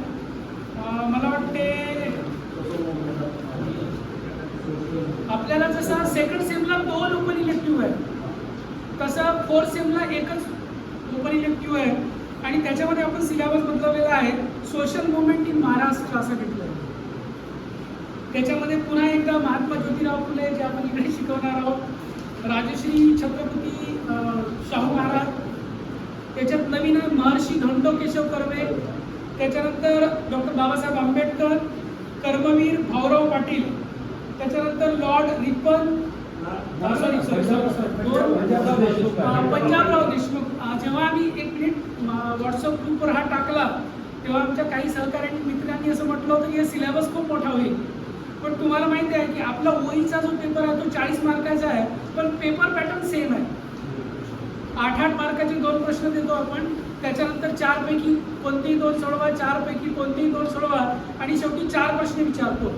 मला वाटते आपल्याला जसा सेकंड सेमला 2 ओपन इलेक्टिव्ह आहे, तसं 4th सेमला एकच ओपन इलेक्टिव्ह आहे. आणि त्याच्यामध्ये आपण सिलेबस बदलवलेला आहे. सोशल मुवमेंट इन महाराष्ट्र असं घेतलं आहे. त्याच्यामध्ये पुन्हा एकदा महात्मा ज्योतिराव फुले जे आपण इकडे शिकवणार आहोत, राजश्री छत्रपती शाहू महाराज, त्याच्यात नवीन महर्षी धोंडो केशव कर्वे, त्याच्यानंतर डॉक्टर बाबासाहेब आंबेडकर, कर्मवीर भाऊराव पाटील, त्याच्यानंतर लॉर्ड रिपन, पंजाबराव देशमुख. जेव्हा आम्ही 1 मिनिट व्हॉट्सअप ग्रुपवर हा टाकला तेव्हा आमच्या काही सहकाऱ्यांनी मित्रांनी असं म्हटलं होतं की हे सिलेबस खूप मोठा होईल. पण तुम्हाला माहिती आहे की आपला ओईचा जो पेपर आहे तो 40 मार्काचा आहे, पण पेपर पॅटर्न सेम आहे. 8-8 मार्काचे 2 प्रश्न देतो आपण, त्याच्यानंतर 4 पैकी कोणतेही 2 सोडवा, 4 पैकी कोणतेही 2 सोडवा आणि शेवटी 4 प्रश्न विचारतो.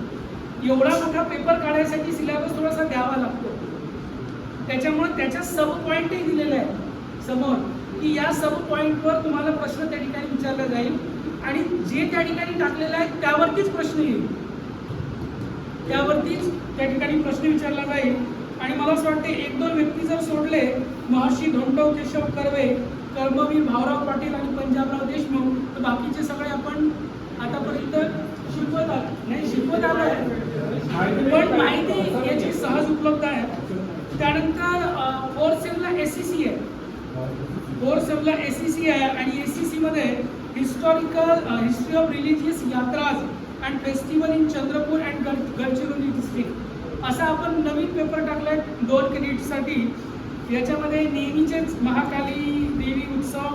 एवढा मोठा पेपर काढायसाठी सिलेबस थोडासा द्यावा लागतो. त्याच्यामुळे त्याच्या सब पॉईंटही दिलेले आहे समोर की या सब पॉईंटवर तुम्हाला प्रश्न त्या ठिकाणी विचारला जाईल आणि जे त्या ठिकाणी टाकलेलं आहे त्यावरतीच प्रश्न येईल, त्यावरतीच त्या ठिकाणी प्रश्न विचारला जाईल. आणि मला असं वाटते 1-2 व्यक्ती जर सोडले, महर्षी धोंडो केशव कर्वे, कर्मवीर भाऊराव पाटील आणि पंजाबराव देशमुख, तर बाकीचे सगळे आपण आतापर्यंत शिकवत आलो आहे. पण माहिती याची सहज उपलब्ध आहे. त्यानंतर 4th सेमला SCC आहे. 4th सेमला SCC आहे आणि SCC मध्ये history of religious yatras and festival in Chandrapur and Gadchiroli district असा आपण नवीन पेपर टाकलाय 2 क्रेडिटसाठी. याच्यामध्ये नेहमीचेच महाकाली देवी उत्सव,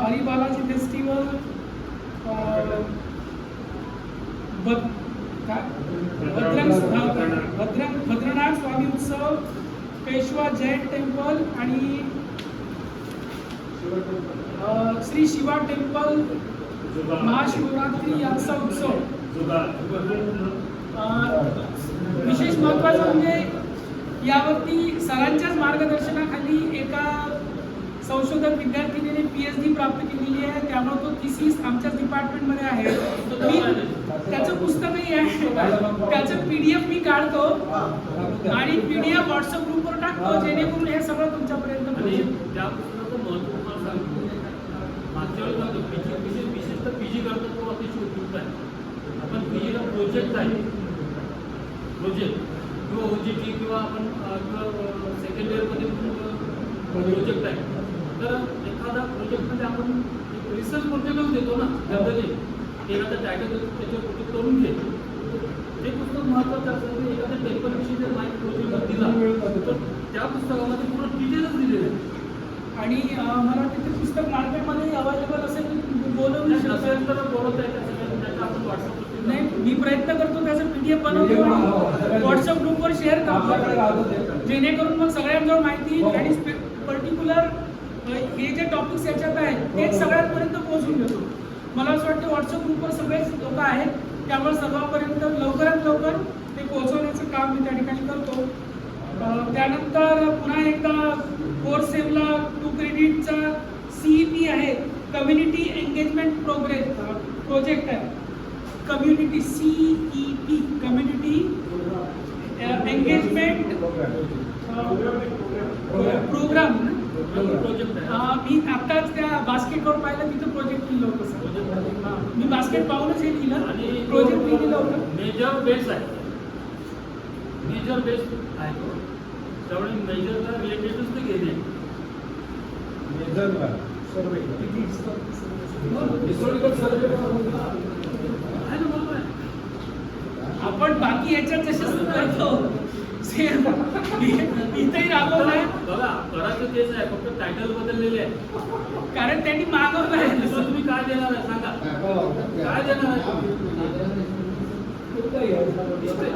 हरिबालाजी फेस्टिवल, भद्रनाथ स्वामी उत्सव, पेशवा जैन टेम्पल आणि श्री शिवा टेम्पल, महाशिवरात्री यांचा उत्सव. विशेष महत्त्वाचं म्हणजे यावरती सरांच्याच मार्गदर्शनाखाली एका संशोधक विद्यार्थिनीने PhD प्राप्त केलेली आहे. त्यामुळे तो थिसिस आमच्याच डिपार्टमेंटमध्ये आहे. मी त्याचं पुस्तकही आहे, त्याचं PDF मी काढतो आणि PDF व्हॉट्सअप ग्रुपवर टाकतो जेणेकरून हे सगळं तुमच्यापर्यंत पोहोचेल. त्या पुस्तकाचं महत्त्व तुम्हाला सांगतो. मागच्या वेळेस विशेषतः PG करतो तो अतिशय उपयुक्त आहे. आपण PGला प्रोजेक्ट किंवा OJT किंवा आपण सेकंड इयरमध्ये प्रोजेक्ट आहे. तर एखादा प्रोजेक्टमध्ये आपण रिसर्च प्रोजेक्टच देतो ना, जनरली एखादा टायटल त्याच्यावर प्रोजेक्ट करून घे. ते पुस्तक महत्त्वाचं असतं की एखाद्या टेम्पलविषयी जर माहिती प्रोजेक्ट दिला तर त्या पुस्तकामध्ये पूर्ण डिटेलच दिलेलं आहे. आणि मला वाटतं ते पुस्तक मार्केटमध्ये अवेलेबल असेल बोलवू असेल तर बोलत आहे त्याचं आपण व्हॉट्सअप नाही. मी प्रयत्न करतो त्याचं PDF बनवतो आणि व्हॉट्सअप ग्रुपवर शेअर करतो जेणेकरून मग सगळ्यांजवळ माहिती आणि पर्टिक्युलर हे जे टॉपिक्स याच्यात आहेत तेच सगळ्यांपर्यंत पोहोचून देतो. मला असं वाटतं व्हॉट्सअप ग्रुपवर सगळेच लोक आहेत, त्यामुळे सर्वांपर्यंत लवकरात लवकर ते पोहोचवण्याचं काम मी त्या ठिकाणी करतो. त्यानंतर पुन्हा एकदा 4th सेमला 2 क्रेडिटचा CEP आहे, कम्युनिटी एंगेजमेंट प्रोजेक्ट आहे. Community CEP community engagement program. मी आताच त्या बास्केटवर पाहिलं, तिथं प्रोजेक्ट लिहिलं होतं सर. मी बास्केट पाहूनच हे लिहिलं आणि प्रोजेक्ट लिहिलं होतं. मेजर बेस आहे, मेजर बेस आहे तो. त्यामुळे मेजरला रिलेटेडच ते घेणे. मेजरला सर्वे हिस्टॉरिकल सर्वे आहे ना, बरोबर आहे. आपण बाकी याच्यात जसं करतो सेम इथेही राबवलंय, बघा करायचं तेच आहे, फक्त टायटल बदललेले आहे. कारण त्यांनी मागवलंय. दुसरं तुम्ही काय देणार आहे सांगा, काय देणार आहे तुम्ही?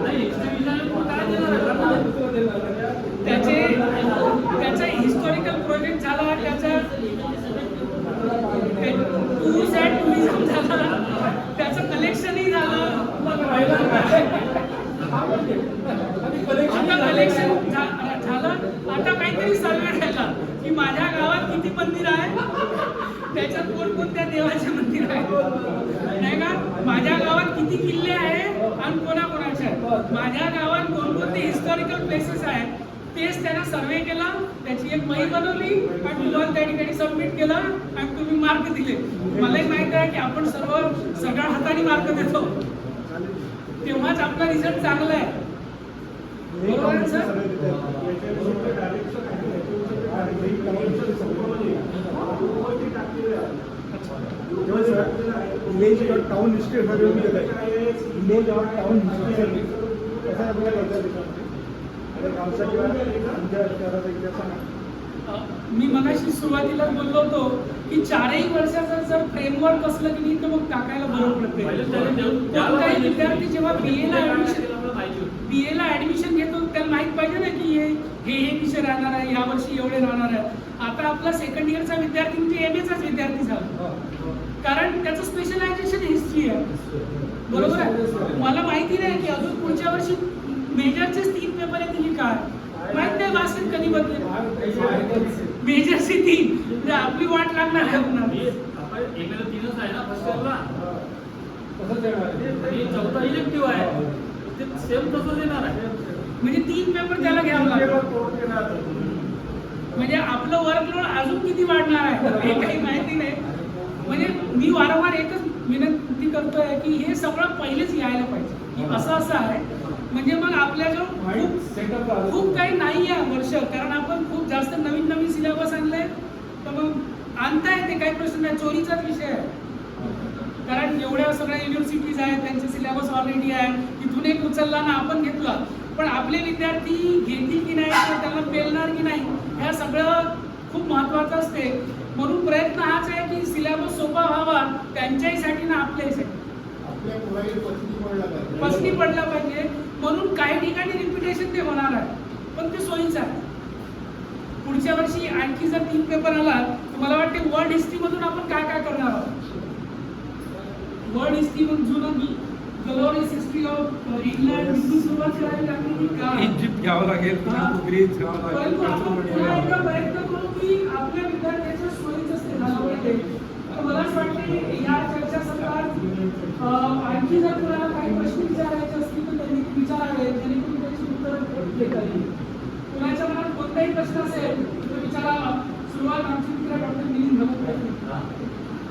नाही एक्झिबिशन काय देणार आहे सांगा. त्याचा हिस्टॉरिकल प्रोजेक्ट झाला, त्याचा टूर्स अँड टुरिझम झाला, त्याचं कलेक्शनही झालं. आता कलेक्शन झालं, आता काहीतरी सर्वे राहिला की माझ्या गावात किती मंदिर आहे, त्याच्यात कोणकोणत्या देवाचे मंदिर आहे, नाही का, माझ्या गावात किती किल्ले आहे आणि कोणाकोणाचे आहे, माझ्या गावात कोणकोणते हिस्टॉरिकल प्लेसेस आहेत, तेच त्यांना सर्वे केला, त्याची एक वही बनवली आणि तुम्हाला त्या ठिकाणी सबमिट केलं आणि तुम्ही मार्क दिले. मलाही माहित आहे की आपण सगळ्या हाताने मार्क देतो, तेव्हाच आपला रिझल्ट चांगला आहे. बरोबर आहे सर? टाउन हिस्ट्री सर्वे केलं आहे. टाउन हिस्ट्री सर्वे कसा आपल्याला मी मगाशी सुरुवातीला बोललो होतो की 4ही वर्षाचं जर फ्रेमवर्क असलं की नाही तर मग टाकायला बरं पडते. कोणताही विद्यार्थी जेव्हा BA ला ऍडमिशन घेतो त्याला माहित पाहिजे ना की हे विषय राहणार आहे, या वर्षी एवढे राहणार आहे. आता आपला सेकंड इयरचा विद्यार्थी म्हणजे MA विद्यार्थी झाला, कारण त्याचं स्पेशलायझेशन हिस्ट्री आहे. बरोबर आहे. मला माहिती नाही की अजून पुढच्या वर्षी मेजरचेच 3 पेपर येतील काय माहित नाही. बास्केट कधी बदलेल, मेजरचे 3 म्हणजे आपली वाट लागणार आहे. आपण एकाला 3च आहे ना फर्स्ट इयरला, चौथा इलेक्टिव्ह आहे, ते सेम तसंच येणार आहे. म्हणजे 3 पेपर त्याला घ्यावं लागेल. म्हणजे आपलं वर्कलोड अजून किती वाढणार आहे हे काही माहिती नाही. म्हणजे मी वारंवार एकच विनंती करतोय की हे सगळं पहिलेच यायला पाहिजे की असं आहे. म्हणजे मग आपल्या जो खूप काही नाही आहे वर्ष, कारण आपण खूप जास्त नवीन सिलेबस आणलंय, तर मग आणता येते, काही प्रश्न नाही, चोरीचाच विषय आहे. कारण एवढ्या सगळ्या युनिव्हर्सिटीज आहेत, त्यांचे सिलेबस ऑलरेडी आहे, तिथून एक उचलला ना आपण घेतला, पण आपले विद्यार्थी घेतील की नाही, त्यांना पेलणार की नाही, ह्या सगळं खूप महत्त्वाचं असते. म्हणून प्रयत्न हाच आहे की सिलेबस सोपा व्हावा त्यांच्याहीसाठी ना आपल्याहीसाठी, पसनी पडला पाहिजे. म्हणून काही ठिकाणी रिपिटेशन ते होणार आहे, पण ते सोयीचं आहे. पुढच्या वर्षी आणखी जर 3 पेपर आला तर मला वाटते वर्ल्ड हिस्ट्री मधून आपण काय काय करणार आहोत. वर्ल्ड हिस्ट्री मधून ग्लोरियस हिस्ट्री ऑफ इंग्लंड इथून सुरुवात करावी लागली की काय, इजिप्त घ्यावं लागेल, ग्रीस घ्यावं परंतु आपण पुन्हा लागेल. एकदा प्रयत्न करू की आपल्या विद्यार्थ्यांच्या सोयीचं असते झालं पाहिजे. तर मला असं वाटते या चर्चासत्रात आणखी जर कुणाला काही प्रश्न विचारायचे असतील तर त्यांनी विचारावे, जेणेकरून त्याची उत्तर देता येईल. कुणाच्या मनात कोणताही प्रश्न असेल तर विचारावा. सुरुवात आमची मित्र डॉक्टर मिलिंद धमकते.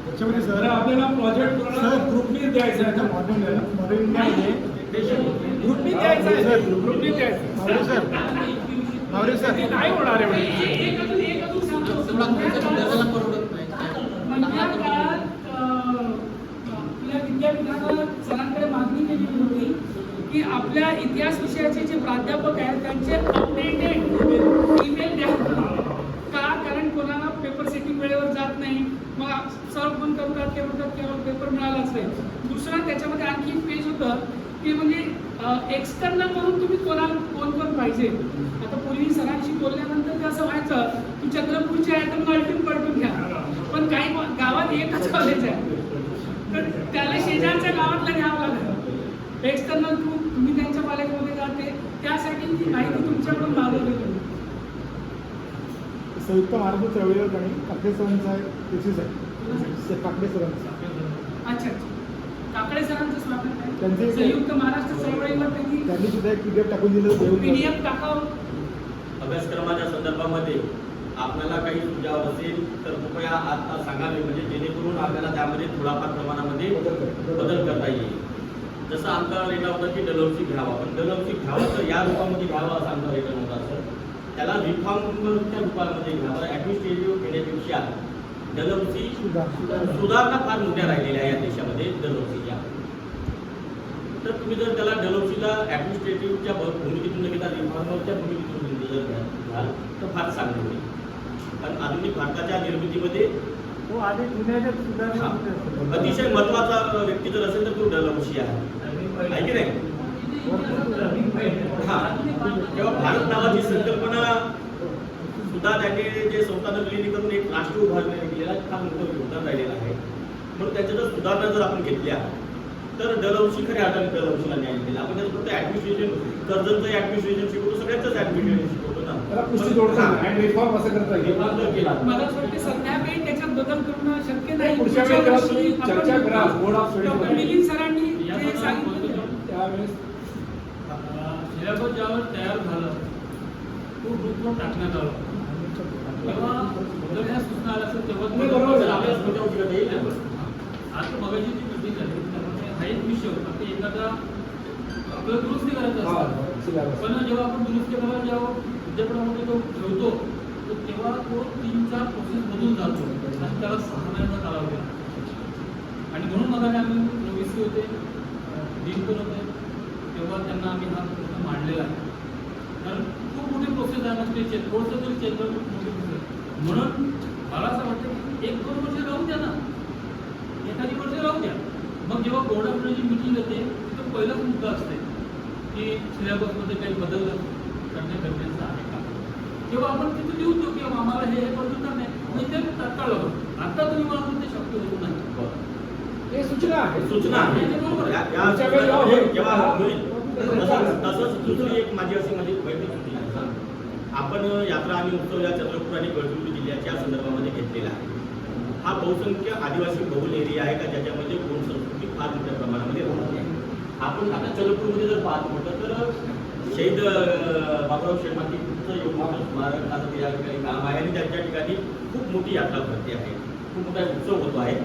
त्याच्यामध्ये सर आपल्याला प्रोजेक्ट ग्रुपनी द्यायचा आहे, ग्रुपनी द्यायचा आहे, ग्रुपनी द्यायचं सर. काय होणार आहे एक अजून सांगतो. मधल्या काळात आपल्या विद्यापीठाला सरांकडे मागणी केली होती की आपल्या इतिहास विषयाचे जे प्राध्यापक आहेत त्यांचे अपडेटेड ईमेल द्या. का? कारण कोणाला पेपर सेटिंग वेळेवर जात नाही, मग सर पण करतात ते म्हणतात केवळ पेपर मिळालाच नाही. दुसरा त्याच्यामध्ये आणखी एक पेज होतं की म्हणजे एक्सटर्नल म्हणून तुम्ही कोण पाहिजे. आता पूर्वी सरांशी बोलल्यानंतर ते असं व्हायचं की चंद्रपूरचे आहे तर मल्टीम पडून घ्या, पण काही गावात एकच कॉलेज आहे तर त्याला शेजारच्या गावातला घ्यावं लागेल. एक्सटर्नल तुम्ही त्यांच्या कॉलेजमध्ये जाते, त्यासाठी ती माहिती तुमच्याकडून मागवली. संयुक्त महाराष्ट्र चळवळीवर आणि काकडे सरांचा आहे thesis आहे काकडे सरांचा अच्छा अच्छा. काकडे सरांचं स्वागत आहे. त्यांचे- संयुक्त महाराष्ट्र चळवळीवर त्यांनी सुद्धा एक PDF टाकून दिलं देऊन पीडीएफ टाकावं. अभ्यासक्रमाच्या संदर्भामध्ये आपल्याला काही सुझाव असेल तर कृपया आता सांगावे, म्हणजे जेणेकरून आपल्याला त्यामध्ये थोडाफार प्रमाणामध्ये बदल करता येईल. जसं आमचा रेटा होता की डलहौसी घ्यावा, पण डलहौसी घ्यावा तर या रूपामध्ये घ्यावा असा आमचा रेटा होता सर. त्याला रिफॉर्मच्या रूपामध्ये घ्यावा, ॲडमिनिस्ट्रेटिव्ह घेण्यापेक्षा डलहौसी सुधारणा फार मोठ्या राहिलेल्या आहे या देशामध्ये डलहौसीच्या. तर तुम्ही जर त्याला डलहौसीला ॲडमिनिस्ट्रेटिव्हच्या भूमिकेतून घेता रिफॉर्मरच्या भूमिकेतून जर घ्याल तर फार चांगलं होईल. कारण आधुनिक भारताच्या निर्मितीमध्ये तो आधी पुण्याच्या सुधारणा अतिशय महत्वाचा व्यक्ती जर असेल तर तो डलहौसी आहे की नाही? हा, तेव्हा भारत नावाची संकल्पना सुद्धा त्यांनी जे संस्थानं विलीन करून एक राष्ट्र उभारण्याने केलेला फार मोठं योगदान राहिलेलं आहे. म्हणून त्याच्या जर सुधारणा जर आपण घेतल्या तर डलहौसी खऱ्या अर्थाने डलहौसीला न्याय दिला. आपण त्याचं फक्त ऍडमिनिस्ट्रेशन, कर्जचं ऍडमिनिस्ट्रेशन शिकवतो, सगळ्यांचंच ऍडमिनिस्ट्रेशन शिकवतो ना. त्याला पुष्टी जोडता आणि रिफॉर्म असं करता येईल. रिफॉर्म जर केला मला असं वाटतं सध्या काही त्याच्यात बदल करणं शक्य नाही. पुढच्या वेळी जेव्हा तुम्ही चर्चा करा, board of studies doctor Milind सरांनी या जे सांगितलं त्यावेळेस सिलेबस ज्यावर तयार झालं तो ग्रुपवर टाकण्यात आला. तेव्हा जर ह्या सूचना आल्या असेल तेव्हा नाही, बरोबर आहे. आपल्या स्पर्धा येईल ना. आता मगाची जी मीटिंग झाली त्यामध्ये हा एक विषय होता की एखादा आपल्याला दुरुस्ती करायचं हा, असतं. syllabus. पण जेव्हा आपण दुरुस्ती करायला जेव्हा विद्यापीठामध्ये तो ठेवतो तर तेव्हा तो 3-4 प्रोसेस मधून जातो आणि त्याला 6 महिन्याचा कालावधी लागतो. आणि म्हणून मग आम्ही VC होते, डीन पण होते, तेव्हा त्यांना आम्ही हा प्रश्न मांडलेला आहे. कारण खूप मोठी प्रोसेस आहे ना, ते थोडंसं तरी चेक करून मोठी प्रोसेस. म्हणून मला असं वाटतं की 1-2 वर्ष राहू द्या ना, एखादी वर्ष राहू द्या. मग जेव्हा बोर्ड ऑफ स्टडीची मीटिंग येते तिथं पहिलाच मुद्दा असते की सिलेबसमध्ये काही बदल करणे गरजेचं आहे का, तेव्हा आपण तिथे लिहून देऊ की आम्हाला हे बदल करणे म्हणजे ते तात्काळ लागतो. आता तुम्ही मला म्हणते शक्य होत नाही. हे सूचना आहे. सूचना आहे. या सूचना जेव्हा होईल तसंच दुसरी एक माझी अशी माझी बैठक होती. आपण यात्रा आणि उत्सव या चंद्रपूर आणि गडचिरोली जिल्ह्याच्या संदर्भामध्ये घेतलेला आहे. हा बहुसंख्य आदिवासी बहुल एरिया आहे का ज्याच्यामध्ये गोंड संस्कृती फार मोठ्या प्रमाणामध्ये राहते आहे. आपण आता चंद्रपूरमध्ये जर पाहत म्हटलं तर शहीद बाबुराव शेळमातीचं योगदान स्मारकाचं या ठिकाणी काम आहे आणि त्यांच्या ठिकाणी खूप मोठी यात्रा भरते आहे, खूप मोठा उत्सव होतो आहे.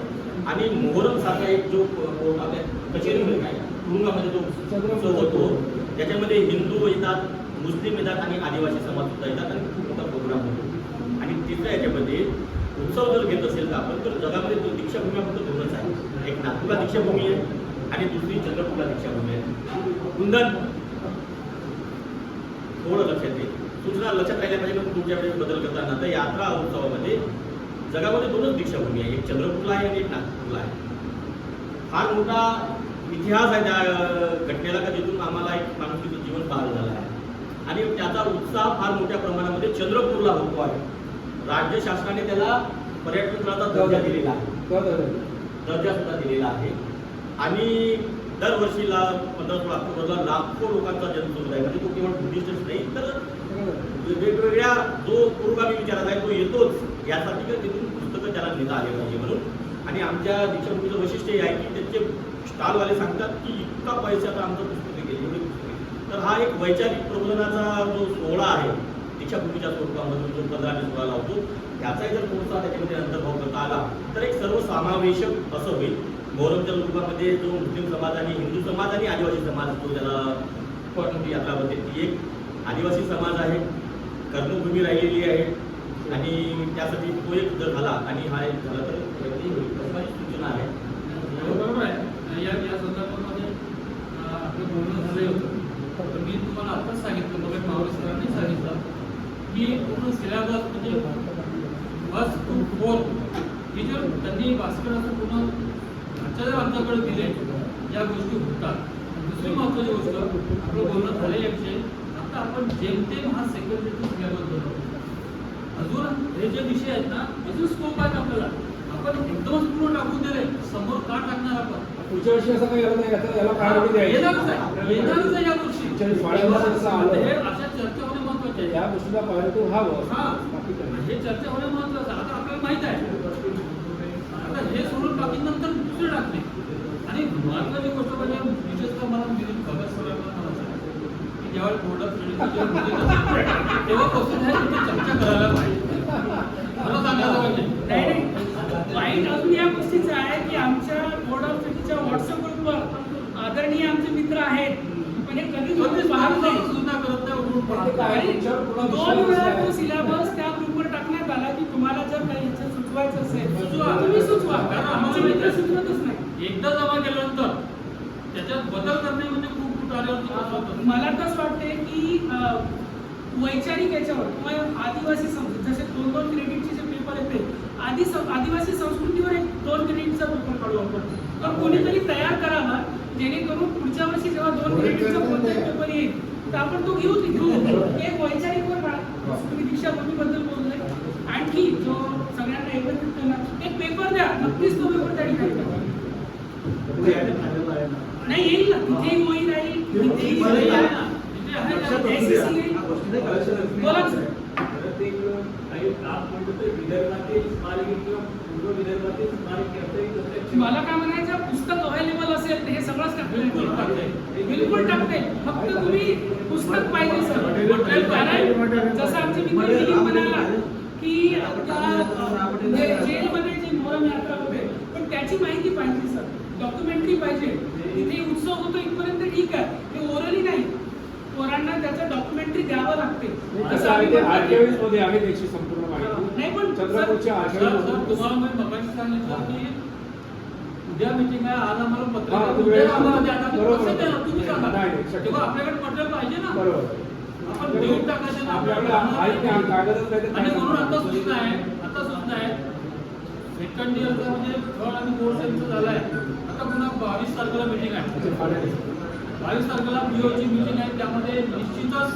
आणि मोहरम सारखा एक जो आपल्या कचेरीमध्ये काय तुरुंगामध्ये जो उत्सव होतो त्याच्यामध्ये हिंदू येतात, मुस्लिम येतात आणि आदिवासी समाज सुद्धा येतात आणि खूप मोठा प्रोग्राम होतो. आणि तिसऱ्या याच्यामध्ये उत्सव जर घेत असेल तर आपण तर जगामध्ये दीक्षाभूमी फक्त 2च आहे. एक नागपूरला दीक्षाभूमी आहे आणि दुसरी चंद्रपूरला दीक्षाभूमी आहे. कुंदन थोडं लक्षात येईल, सूचना लक्षात राहिल्या पाहिजे. पण तुमच्या वेळेस बदल करताना तर यात्रा उत्सवामध्ये जगामध्ये 2च दीक्षाभूमी आहे, एक चंद्रपूरला आहे आणि एक नागपूरला आहे. फार मोठा इतिहास आहे त्या घटनेला का जिथून आम्हाला एक माणुसकीचं जीवन बहाल झालं आहे आणि त्याचा उत्साह फार मोठ्या प्रमाणामध्ये चंद्रपूरला होतो आहे. राज्य शासनाने त्याला पर्यटन स्थळाचा दर्जा दिलेला आहे, दर्जा सुद्धा दिलेला आहे. आणि दरवर्षीला 15-16 ऑक्टोबरला लाखो लोकांचा जन्मदिवस आहे. म्हणजे तो केवळ बुद्धिस्टच नाही तर वेगवेगळ्या जो पुरोगामी विचारात आहे तो येतोच यासाठी का तिथून पुस्तकं त्याला नेता आले पाहिजे म्हणून. आणि आमच्या दीक्षाभूमीचं वैशिष्ट्य हे आहे की त्यांचे स्टॉलवाले सांगतात की इतका पैशाचा आमचं पुस्तकं गेली, एवढी पुस्तके. तर हा एक वैचारिक प्रबोधनाचा जो सोहळा आहे दीक्षाभूमीच्या स्वरूपामधून जो 15 आणि 16 लावतो त्याचाही जर थोडासा त्याच्यामध्ये अंतर्भाव करता आला तर एक सर्वसमावेशक असं होईल. मोहरमच्या रूपामध्ये जो मुस्लिम समाज आणि हिंदू समाज आणि आदिवासी समाज जो त्याला मोठी यात्रा होते ती एक आदिवासी समाज आहे, कर्मभूमी राहिलेली आहे आणि त्यासाठी तो एक जर झाला आणि हा एक झाला तर प्रगती होईल अशी माझी सूचना आहे. बरोबर आहे. या संदर्भामध्ये आपलं बोलणं झालं होतं. तर मी तुम्हाला आत्ताच सांगितलं, बघा मावळे सरांनी सांगितलं की पूर्ण सिलेबस म्हणजे बस टू फोर ही जर त्यांनी भास्कराचं पूर्ण जर आमच्याकडे दिले या गोष्टी होतात. दुसरी महत्त्वाची गोष्ट आपलं बोलणं झालं याविषयी. आता आपण जेमतेम हा सेक्रेटरीचा सिलेबस बनवतो. अजून हे जे विषय आहेत ना अजून स्कोप आहेत आपल्याला. आपण एकदमच पूर्ण टाकून दिले समोर का टाकणार आपण? पुढच्या वर्षी असं काही नाही, याला प्रायोरिटी द्यायची. येणारच आहे या गोष्टी. हे अशा चर्चा होणे महत्वाचे. या गोष्टीला प्रायोरिटी व्हावं. हा. बाकी काही नाही. हे चर्चा होणं महत्वाचं आहे. आता आपल्याला माहित आहे आता हे सोडून बाकी नंतर दुसरे टाकले. आणि महत्वाची गोष्ट म्हणजे विशेषतः मला भगत सरांना म्हणायचं आहे की ज्यावेळेस बोर्ड ऑफ स्टडीज तेव्हापासून हे तुम्ही चर्चा करायला पाहिजे. मला सांगायला पाहिजे. नाही वाईट अजून या गोष्टीचं आहे की आमच्या बोर्ड ऑफ स्टडीच्या व्हॉट्सअप ग्रुपवर आदरणीय आमचे मित्र आहेत पण हे कधीच पण ते होते पाहत नाही. सुद्धा करत नाही उठून ते पाहत काय? नाही. आणि 2 वेळा तो सिलेबस त्या ग्रुपवर टाकण्यात आला की तुम्हाला जर काही याच्यात सुचवायचं असेल सुचवा. तुम्ही सुचवा. कारण आमचे मित्र सुचवतच नाही. एकदा जमा केल्यानंतर त्याच्यात बदल करणे म्हणजे खूप खूप आल्यावरती कसं होतं. मला तर वाटते की वैचारिक याच्यावर किंवा आदिवासी संस्कृती जसे 2-2 क्रेडिटचे जे पेपर येते आदिवासी संस्कृतीवर एक 2 क्रेडिटचा पेपर काढू आपण. तर कोणीतरी तयार करावा जेणेकरून पुढच्या वर्षी जेव्हा 2 क्रेडिटचा कोणताही पेपर येईल तर आपण तो घेऊ. एक वैचारिकवर काढा. तुम्ही दीक्षाभूमीबद्दल बोलले. आणखी जो सगळ्यांना एकत्रित करणार एक पेपर द्या. नक्कीच तो पेपर त्या ठिकाणी करा. नाही येईल ना तिथेही मोही राहील तिथेही बरं आहे ना. तिथे तिथे आहे ना. SEC येईल. बोला ना सर. मला काय म्हणायचं पुस्तक अवेलेबल असेल तर हे सगळंच बिलकुल टाकते. फक्त तुम्ही पुस्तक पाहिजे सर. कारण जसं आमचे मित्र दिलीप म्हणाला की जेलमध्ये जे मोहरम यात्रा होते पण त्याची माहिती पाहिजे सर. डॉक्युमेंटरी पाहिजे. इथे उत्सव होतो इथपर्यंत ठीक आहे. ते ओरली नाही. पोरांना त्याचं डॉक्युमेंटरी द्यावं लागते. तसं आम्ही ते आर्काइव्ह्ज मध्ये आहे त्याची संपूर्ण माहिती. नाही पण चंद्रपूरच्या सर, आर्काइव्ह्ज सर, तुम्हाला मी मगाशी सांगितलं की उद्या मीटिंग आहे. आज आम्हाला पत्र हा, द्या. तुम्ही उद्या वेळ आम्हाला द्या. बरोबर. कसं देणार? तुम्ही सांगा. नाही, नाही, शक्य तेव्हा नाही. आपल्याकडे मटेरियल पाहिजे ना. बरोबर. आपण देऊन टाकायचं ना. आपल्याकडे माहिती आहे, कागदच नाही तर आणि काय म्हणून आता करणार? सूचना आहे. आता सूचना आहे. सेकंड इयरचा म्हणजे थर्ड आणि फोर्थ सेमचं झालं आहे. आता पुन्हा 22 तारखेला मीटिंग आहे. 22 तारखेला PO ची मीटिंग आहे. त्यामध्ये निश्चितच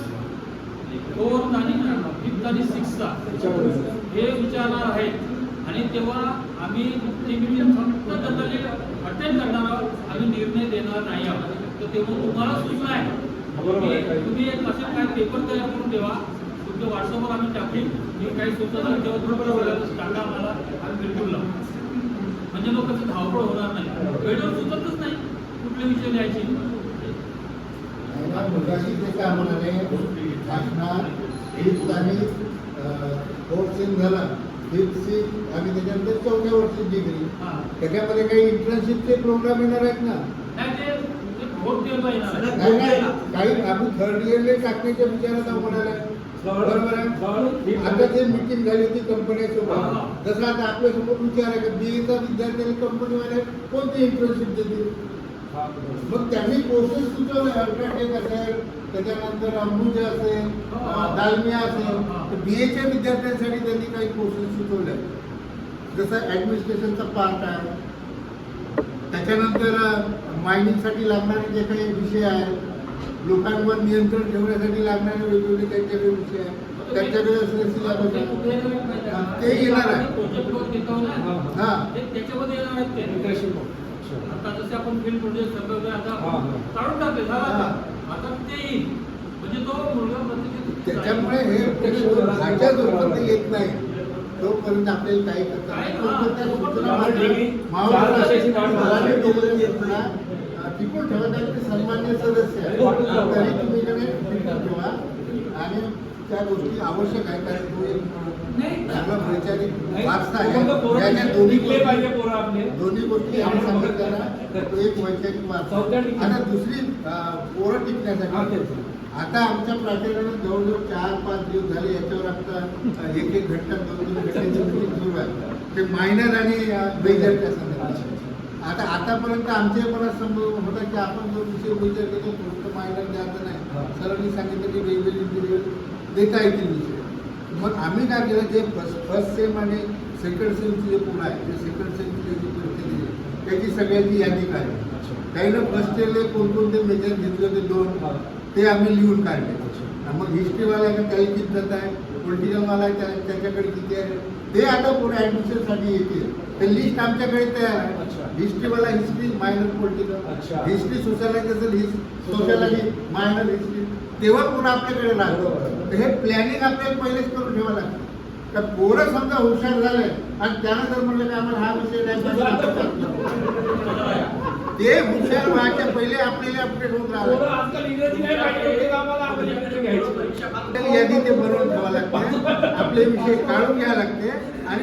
4th आणि 5th आणि 6th चा त्याच्यामध्ये. हे विचारणार आहे. आणि तेव्हा आम्ही ती मीटिंग फक्त जनरली अटेंड करणार आहोत. आम्ही निर्णय देणार नाही आहोत. तर तेव्हा तुम्हाला सूचना आहे बरोबर आहे. की तुम्ही एक असे काय पेपर तयार करून ठेवा. तुमच्या व्हॉट्सअपवर आम्ही टाकली मी काही सूचना तेव्हा तुम्ही टाका आम्हाला आम्ही बिलकुल लावू. म्हणजे मग कसं धावपळ होणार नाही. वेळेवर सुचतच नाही कुठले विषय लिहायचे. मुलाशी ते काय म्हणाले शासनात 5th आणि 4th सेम झाला 5th सिक्स आणि त्याच्यानंतर 4थ्या वर्षी डिग्री हां. त्याच्यामध्ये काही इंटर्नशिपचे प्रोग्राम येणार आहेत ना. नाही ते फोर्थ इयरला येणार आहे. नाही नाही काही आम्ही 3rd इयरला टाकण्याच्या विचारात आहोत म्हणाले. बरोबर आहे. आता जे मीटिंग झाली होती कंपन्यासोबत जसं आता आपल्यासोबत विचार आहे का BA चा विद्यार्थ्यांनी कंपनीवाले कोणती इंटर्नशिप देतील. मग त्यांनी कोर्सेस सुचवले. अल्ट्राटेक असेल त्याच्यानंतर अंबुजा असेल दालमिया असेल तर BA च्या विद्यार्थ्यांसाठी त्यांनी काही कोर्सेस सुचवले. जसं ॲडमिनिस्ट्रेशनचा पार्ट आहे. त्याच्यानंतर मायनिंगसाठी लागणारे जे काही विषय आहेत लोकांवर नियंत्रण ठेवण्यासाठी लागणारे वेगवेगळे त्यांच्याकडे विषय आहेत त्यांच्याकडे असलेले सिलेबस आहे ते येणार आहे. प्रोजेक्ट वर्क घेतो ना हां ते त्याच्यामध्ये येणार आहेत ते. इंटर्नशिप. आता जसे आपण फील्ड प्रोजेक्ट सगळं आता हां. काढून टाकले झालं हां. आता ते येईल. म्हणजे तो मुलगा प्रत्येक त्याच्यामुळे हे भाषा जोपर्यंत येत नाही तोपर्यंत आपल्याला काही करता नाही. तोपर्यंत त्या सूचना टिकून ठेवत आहे. ते सन्मान्य सदस्य आहे तरी तुम्ही कडे टिकून ठेवा आणि त्या गोष्टी आवश्यक आहे. कारण तो एक चांगला वैचारिक वारसा आहे. त्याच्या दोन्ही गोष्टी आम्ही सांगितल्या तो एक वैचारिक वारसा. आता दुसरी पोरं टिकण्यासाठी आता आमच्या प्राचार्यानं जवळजवळ 4-5 दिवस झाले याच्यावर आमचा एक घंटा 2-2 घंट्याची मीटिंग सुरू आहे. ते मायनर आणि मेजरच्या संदर्भात. आता आतापर्यंत आमचे पण असं होतं की आपण जो विषय विचार करतो फक्त मायनर द्यायचं नाही. सरांनी सांगितलं की वेगवेगळे देता येतील विषय. मग आम्ही काय केलं जे फर्स्ट सेम आणि सेकंड सेमची जे पुढं आहे ते सेकंड सेमची जी परीक्षा दिली त्याची सगळ्याची यादी काढली. काही ना फर्स्ट इयरले कोणकोणते मेजर घेतले होते 2 ते आम्ही लिहून काढले. मग हिस्ट्रीवाल्याला काही किंमत आहे पॉलिटिकलवाला त्याच्याकडे किती आहे ते आता पुढे ॲडमिशनसाठी येतील. ते लिस्ट आमच्याकडे तयार आहे. हिस्ट्रीवाला history minor political history sociology असेल सोशलॉजी मायनर हिस्ट्री तेव्हा पुढे आपल्याकडे राहतो. तर हे प्लॅनिंग आपल्याला पहिलेच करून ठेवावं लागतं. तर पोरं समजा हुशार झाले आणि त्यानं जर म्हणलं की आम्हाला हा विषय नाही ते हुशार व्हायच्या पहिले आपल्याला अपडेट होत राहिलं यादी ते बनवून ठेवावं लागते, आपले विषय काढून घ्यावं लागते आणि